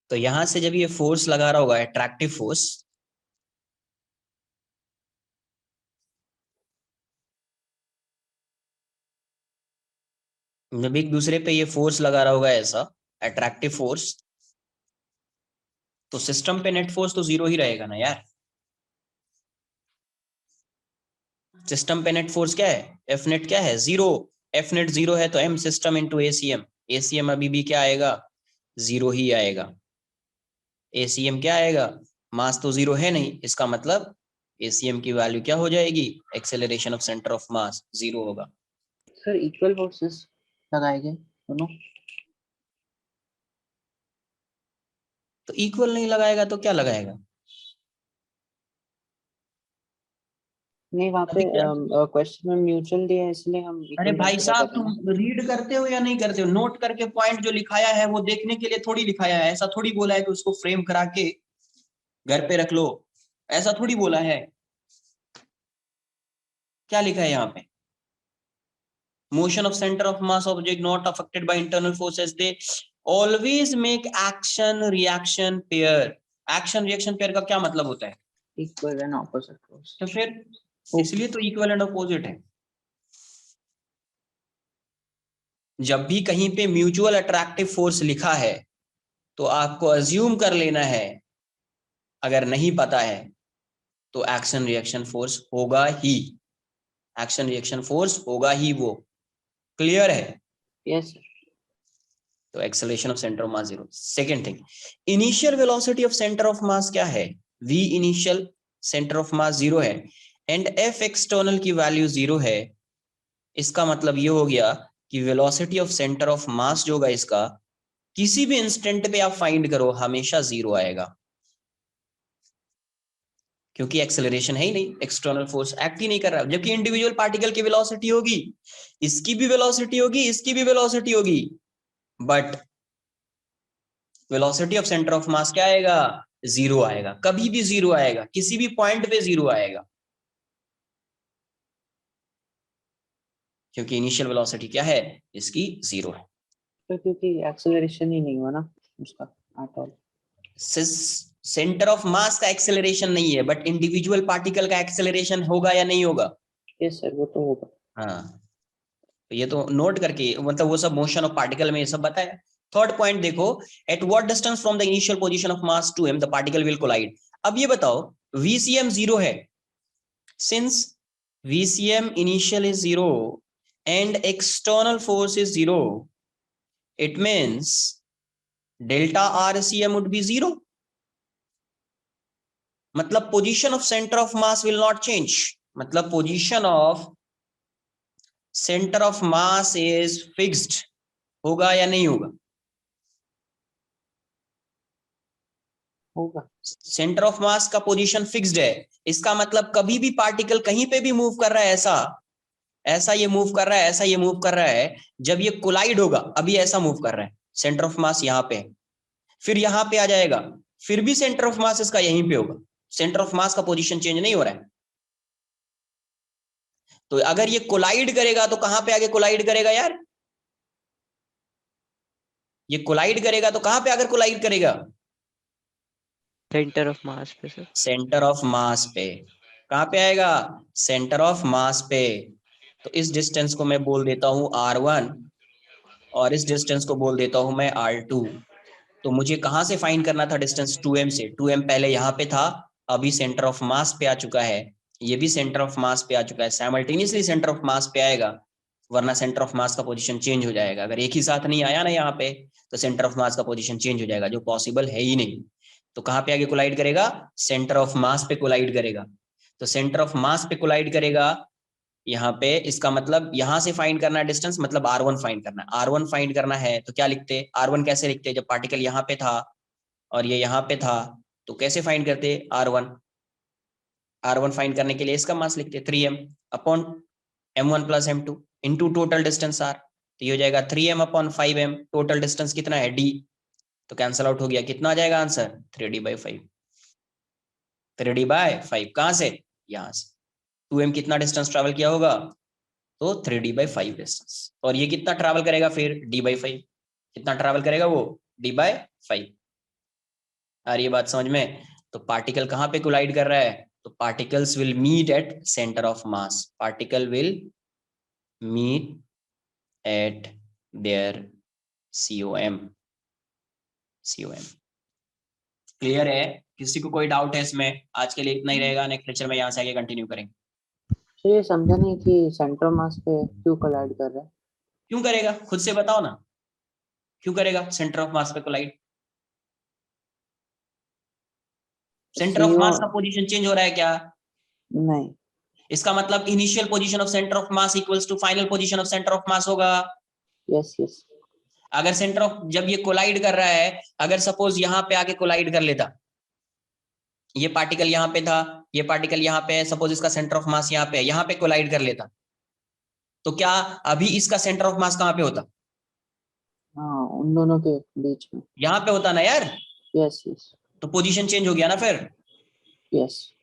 तो यहां से जब ये force लगा रहा होगा, attractive force, जब एक दूसरे पे ये फोर्स लगा रहा होगा ऐसा अट्रैक्टिव फोर्स, तो सिस्टम पे नेट फोर्स तो 0 ही रहेगा ना यार। सिस्टम पे नेट फोर्स क्या है? एफ नेट क्या है? 0। एफ नेट 0 है तो M system into ACM. ACM अभी भी क्या आएगा? 0 ही आएगा। एसीएम क्या आएगा? मास तो 0 है नहीं, इसका मतलब एसीएम की वैल्यू क्या हो जाएगी? Acceleration of centre of mass 0 होगा। सर इक्वल फोर्सेस लगाएंगे दोनों। तो इक्वल नहीं लगाएगा तो क्या लगाएगा? नहीं, वहाँ पे क्वेश्चन में म्यूचुअल दिया है, इसलिए हम अरे इक्वल भाई कंसीडर साहब, कर रहे हैं। तुम रीड करते हो या नहीं करते हो? नोट करके पॉइंट जो लिखाया है वो देखने के लिए थोड़ी लिखाया है। ऐसा थोड़ी बोला है कि उसको फ्रेम करा के घर पे रख लो, ऐसा थोड़ी बोला है। क्या लिखा है यहाँ पे? Motion of centre of mass object not affected by internal forces, they always make action reaction pair. Action reaction pair का क्या मतलब होता है? Equal and opposite force. तो फिर इसलिए तो इक्वल एंड अपोजिट है। जब भी कहीं पे म्यूचुअल अट्रैक्टिव फोर्स लिखा है तो आपको अज्यूम कर लेना है, अगर नहीं पता है तो एक्शन रिएक्शन फोर्स होगा ही। एक्शन रिएक्शन फोर्स होगा ही वो, क्लियर है? Yes sir. तो acceleration of centre of mass 0। Second thing, initial velocity of centre of mass क्या है? v initial centre of mass 0 है एंड f एक्सटर्नल की वैल्यू 0 है। इसका मतलब ये हो गया कि velocity of centre of mass जो होगा इसका, किसी भी इंस्टेंट पे आप फाइंड करो हमेशा 0 आएगा, क्योंकि एक्सेलरेशन है ही नहीं, एक्सटर्नल फोर्स एक्ट ही नहीं कर रहा। जबकि इंडिविजुअल पार्टिकल की वेलोसिटी होगी, इसकी भी वेलोसिटी होगी, इसकी भी वेलोसिटी होगी, but velocity of centre of mass क्या आएगा? 0 आएगा, कभी भी 0 आएगा, किसी भी पॉइंट पे 0 आएगा, क्योंकि इनिशियल वेलोसिटी क्या है इसकी? 0 है। तो क्योंकि एक्सेलरेशन ही नहीं हुआ ना उसका एट ऑल। सेंटर ऑफ मास का एक्सेलरेशन नहीं है, बट इंडिविजुअल पार्टिकल का एक्सेलरेशन होगा या नहीं होगा? यस सर, वो तो होगा। हाँ, तो ये तो नोट करके, मतलब वो सब मोशन ऑफ पार्टिकल में ये सब बताया। थर्ड पॉइंट देखो, at what distance from the initial position of mass to m the particle will collide. अब ये बताओ, VCM 0 है, since VCM initial is 0 and external force is 0, it means delta RCM would be 0. मतलब position of center of mass will not change, मतलब position of center of mass is fixed, होगा या नहीं होगा? होगा। सेंटर ऑफ मास का position fixed है, इसका मतलब कभी भी पार्टिकल कहीं पे भी मूव कर रहा है, ऐसा ये मूव कर रहा है, ऐसा ये मूव कर रहा है, जब ये कोलाइड होगा, अभी ऐसा मूव कर रहा है, सेंटर ऑफ मास यहाँ पे, फिर यहाँ पे आ जाएगा, फिर भी सेंटर ऑफ मास इसका यहीं पे होगा, सेंटर ऑफ मास का पोजीशन चेंज नहीं हो रहा है। तो अगर ये कोलाइड करेगा तो कहां पे आगे कोलाइड करेगा यार? ये कोलाइड करेगा तो कहां पे आकर कोलाइड करेगा? सेंटर ऑफ मास पे सर। सेंटर ऑफ मास पे। कहां पे आएगा? सेंटर ऑफ मास पे। तो इस डिस्टेंस को मैं बोल देता हूं R1 और इस डिस्टेंस को बोल देता हूं मैं R2। तो मुझे कहां से फाइंड करना था डिस्टेंस? 2m से। 2m पहले यहाँ पे था, अभी सेंटर ऑफ मास पे आ चुका है, ये भी सेंटर ऑफ मास पे आ चुका है, साइमल्टेनियसली सेंटर ऑफ मास पे आएगा, वरना सेंटर ऑफ मास का पोजीशन चेंज हो जाएगा। अगर एक ही साथ नहीं आया ना यहाँ पे, तो सेंटर ऑफ मास का पोजीशन चेंज हो जाएगा, जो पॉसिबल है ही नहीं। तो कहाँ पे आगे कोलाइड करेगा? सेंटर ऑफ मास पे कोलाइड करेगा। तो सेंटर ऑफ मास पे कोलाइड करेगा यहाँ पे, इसका मतलब यहाँ से फाइंड करना है डिस्टेंस, मतलब R1 फाइंड करना है। R1 फाइंड करना है तो क्या लिखते? R1 कैसे लिखते? जब पार्टिकल यहाँ पे था और ये यहाँ पे था, तो कैसे फाइंड करते R1? R1 फाइंड करने के लिए इसका मास लिखते 3m upon m1 plus m2 into total distance r। तो ये हो जाएगा 3m upon 5m, total distance कितना है d, तो कैंसल आउट हो गया, कितना आ जाएगा आंसर? 3d/5। 3d/5 कहां से? यहां से। 2m कितना डिस्टेंस ट्रैवल किया होगा? तो 3d/5 डिस्टेंस। और ये कितना ट्रैवल करेगा फिर? d/5। कितना ट्रैवल करेगा वो? d/5। आ रही है बात समझ में? तो पार्टिकल कहां पे कोलाइड कर रहा है? तो particles will meet at centre of mass, particle will meet at there COM। Clear है? किसी को कोई डाउट है इसमें? आज के लिए इतना ही रहेगा, नेक्स्ट लेक्चर में यहाँ से आगे कंटिन्यू करेंगे। तो ये समझा नहीं कि सेंटर मास पे क्यों कोलाइड कर रहा है? क्यों करेगा खुद से बताओ ना, क्यों करेगा सेंटर ऑफ मास पे कोलाइड? सेंटर ऑफ मास का पोजीशन चेंज हो रहा है क्या? नहीं। इसका मतलब initial position of centre of mass equals to final position of centre of mass होगा। Yes yes. अगर सेंटर ऑफ, जब ये कोलाइड कर रहा है, अगर सपोज यहाँ पे आके कोलाइड कर लेता, ये पार्टिकल यहाँ पे था, ये पार्टिकल यहाँ पे है, सपोज इसका सेंटर ऑफ मास यहाँ पे है, यहाँ पे कोलाइड कर लेता, तो क्या अभी इसका सेंटर ऑफ मास कहाँ पे होता? हाँ, उन दोनों के बीच में यहाँ पे होता ना यार। Yes yes. तो पोजीशन चेंज हो गया ना फिर। यस।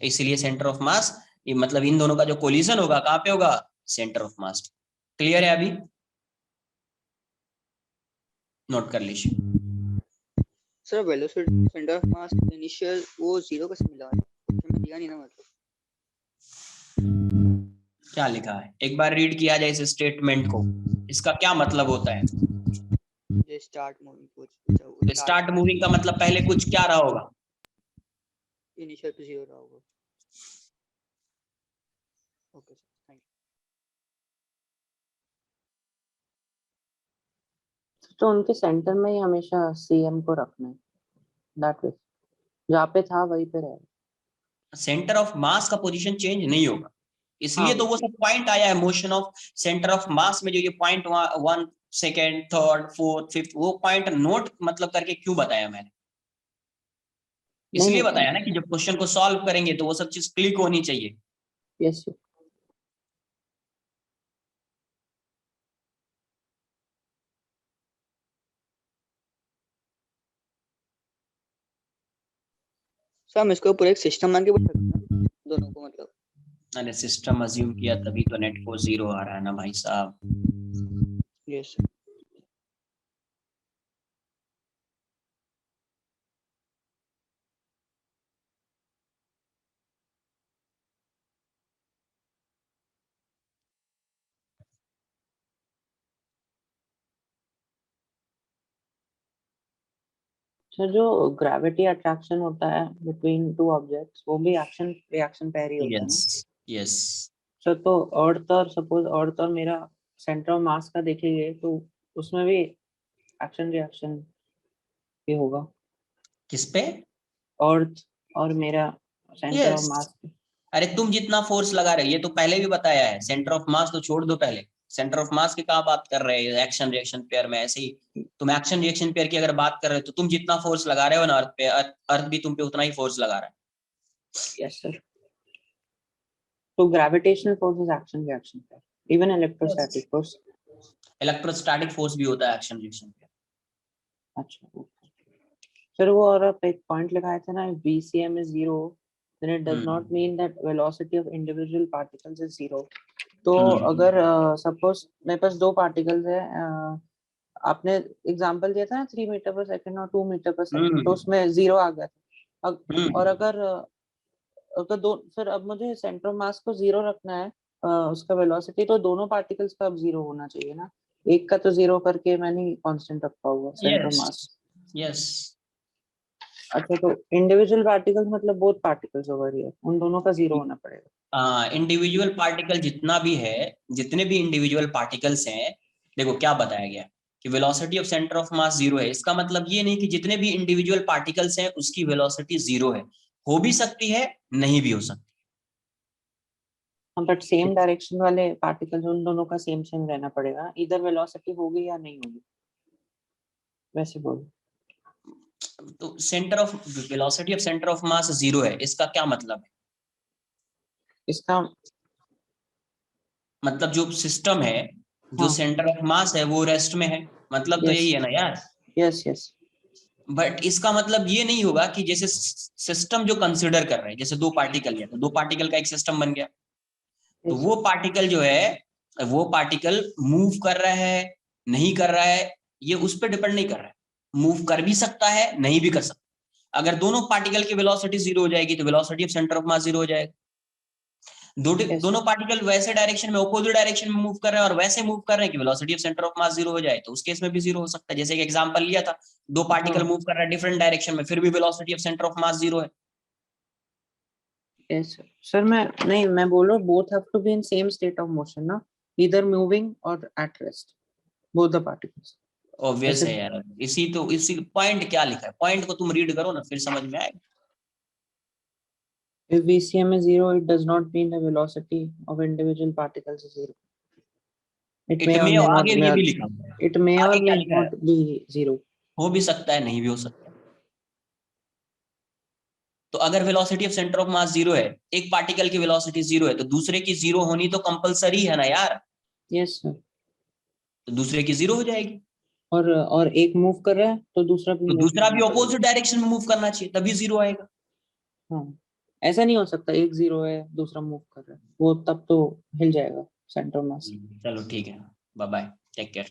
इसलिए सेंटर ऑफ मास, ये मतलब इन दोनों का जो कोलिजन होगा कहाँ पे होगा? Centre of mass. क्लियर है? अभी नोट कर लीजिए। Sir velocity centre of mass initial वो 0 कैसे मिला? क्वेश्चन में दिया नहीं ना, मतलब क्या लिखा है एक बार रीड किया जाए इस स्टेटमेंट को, इसका क्या मतलब होता है? ये स्टार्ट मूविंग कुछ स्टार्ट मूविंग का मतलब पहले कुछ क्या रहा होगा? इनिशियल पे 0 रहा होगा। Okay sir, thank you. तो उनके सेंटर में ही हमेशा CM को रखना है, दैट वे जहाँ पे था वहीं पे रहेगा। सेंटर ऑफ मास का पोजीशन चेंज नहीं होगा, इसलिए हाँ तो वो सब पॉइंट आया है मोशन ऑफ सेंटर ऑफ मास में, जो ये point 1 second 3rd 4th 5th वो पॉइंट नोट मतलब करके क्यों बताया मैंने, नहीं इसलिए नहीं, बताया ना कि जब क्वेश्चन को सॉल्व करेंगे तो वो सब चीज क्लिक होनी चाहिए। यस सर हम इसको पूरे एक सिस्टम मान के पूछ सकते हैं दोनों को, मतलब मैंने सिस्टम अज्यूम किया तभी तो नेट को 0 आ रहा है ना भाई साहब। Yes sir. सर, जो ग्रेविटी अट्रैक्शन होता है बिटवीन टू ऑब्जेक्ट्स वो भी एक्शन रिएक्शन पेयर ही होता है ना यस यस। सर? तो अर्थ और सपोज अर्थ और मेरा सेंटर ऑफ मास का देखेंगे तो उसमें भी एक्शन रिएक्शन भी होगा। किस पे? अर्थ और मेरा सेंटर ऑफ यस। मास। अरे तुम जितना फोर्स लगा रहे हो ये तो पहले भी बताया है, सेंटर ऑफ मास तो छोड़ दो, पहले सेंटर ऑफ मास की कहाँ बात कर रहे हो एक्शन रिएक्शन पेयर में, ऐसे ही तुम एक्शन रिएक्शन पेयर की अगर बात कर रहे हो तो तुम जितना फोर्स लगा रहे हो ना अर्थ पे, अर्थ भी तुम पे उतना ही फोर्स लगा रहा है। Yes sir. तो gravitational force is action reaction pair, even electrostatic force. Electrostatic force भी होता है एक्शन रिएक्शन पेयर। अच्छा सर, वो और आप एक पॉइंट लगाए थे ना, VCM is 0 then it does not mean that velocity of individual particles is 0। तो अगर सपोज मेरे पास दो पार्टिकल्स है, आपने एग्जांपल दिया था ना 3 मीटर पर सेकंड और 2 मीटर पर सेकंड, तो उसमें 0 आ गया था। और अगर अगर दो, फिर अब मुझे सेंटर ऑफ मास को 0 रखना है, उसका वेलोसिटी, तो दोनों पार्टिकल्स का अब 0 होना चाहिए ना, एक का तो 0 करके मैं नहीं कांस्टेंट रख पाऊंगा centre of yes mass. Yes. अच्छा, तो इंडिविजुअल पार्टिकल्स मतलब बोथ पार्टिकल्स ओवर हियर, उन दोनों का 0 होना पड़ेगा। इंडिविजुअल पार्टिकल जितना भी है, जितने भी इंडिविजुअल पार्टिकल्स हैं, देखो क्या बताया गया कि velocity of centre of mass 0 है, इसका मतलब ये नहीं कि जितने भी इंडिविजुअल पार्टिकल्स हैं उसकी वेलोसिटी 0 है, हो भी सकती है नहीं भी हो सकती। बट सेम डायरेक्शन वाले पार्टिकल्स, उन दोनों का सेम सेम रहना पड़ेगा, इधर वेलोसिटी होगी या नहीं होगी, वैसे बोलो। तो centre of velocity of centre of mass 0 है, इसका क्या मतलब है? इसका मतलब जो सिस्टम है, जो हाँ, सेंटर ऑफ मास है वो रेस्ट में है, मतलब तो यस यही है ना यार। यस यस बट इसका मतलब ये नहीं होगा कि जैसे सिस्टम जो कंसिडर कर रहे हैं, जैसे दो पार्टिकल है तो दो पार्टिकल का एक सिस्टम बन गया, तो वो पार्टिकल जो है वो पार्टिकल मूव कर रहा है नहीं कर रहा है, ये उस पर डिपेंड नहीं कर रहा है, मूव कर भी सकता है नहीं भी कर सकता। अगर दोनों पार्टिकल की वेलोसिटी 0 हो जाएगी तो velocity of centre of mass 0 हो जाएगा। दोनों पार्टिकल वैसे डायरेक्शन में, अपोजिट डायरेक्शन में मूव कर रहे हैं और वैसे मूव कर रहे हैं कि velocity of centre of mass 0 हो जाए, तो उस केस में भी 0 हो सकता है। जैसे एक एग्जांपल लिया था, दो पार्टिकल मूव कर रहा है डिफरेंट डायरेक्शन में, फिर भी velocity of centre of mass 0 है। यस सर, मैं बोल रहा हूँ both have to be in same state of motion ना, ईदर मूविंग और at rest, both the particles. Obvious ऐसे है यार, इसी पॉइंट क्या लिखा है, पॉइंट को तुम रीड करो ना फिर समझ में आएगा। if VCM is 0 it does not mean the velocity of individual particles is 0, it may it or में may not आगे ये भी लिखा हुआ है, it may or आगे क्या may लिखा है, not be 0। हो भी सकता है नहीं भी हो सकता है। तो अगर velocity of centre of mass 0 है, एक पार्टिकल की वेलोसिटी 0 है, तो दूसरे की 0 होनी तो कंपलसरी है ना यार, यस सर। तो दूसरे की 0 हो जाएगी, और एक मूव कर रहा है तो दूसरा भी तो मूव दूसरा करना भी पड़ेगा। ऑपोजिट डायरेक्शन में मूव करना चाहिए तभी 0 आएगा। हाँ, ऐसा नहीं हो सकता एक 0 है दूसरा मूव कर रहा है, वो तब तो हिल जाएगा सेंटर मास। चलो ठीक है, बाय बाय, टेक केयर।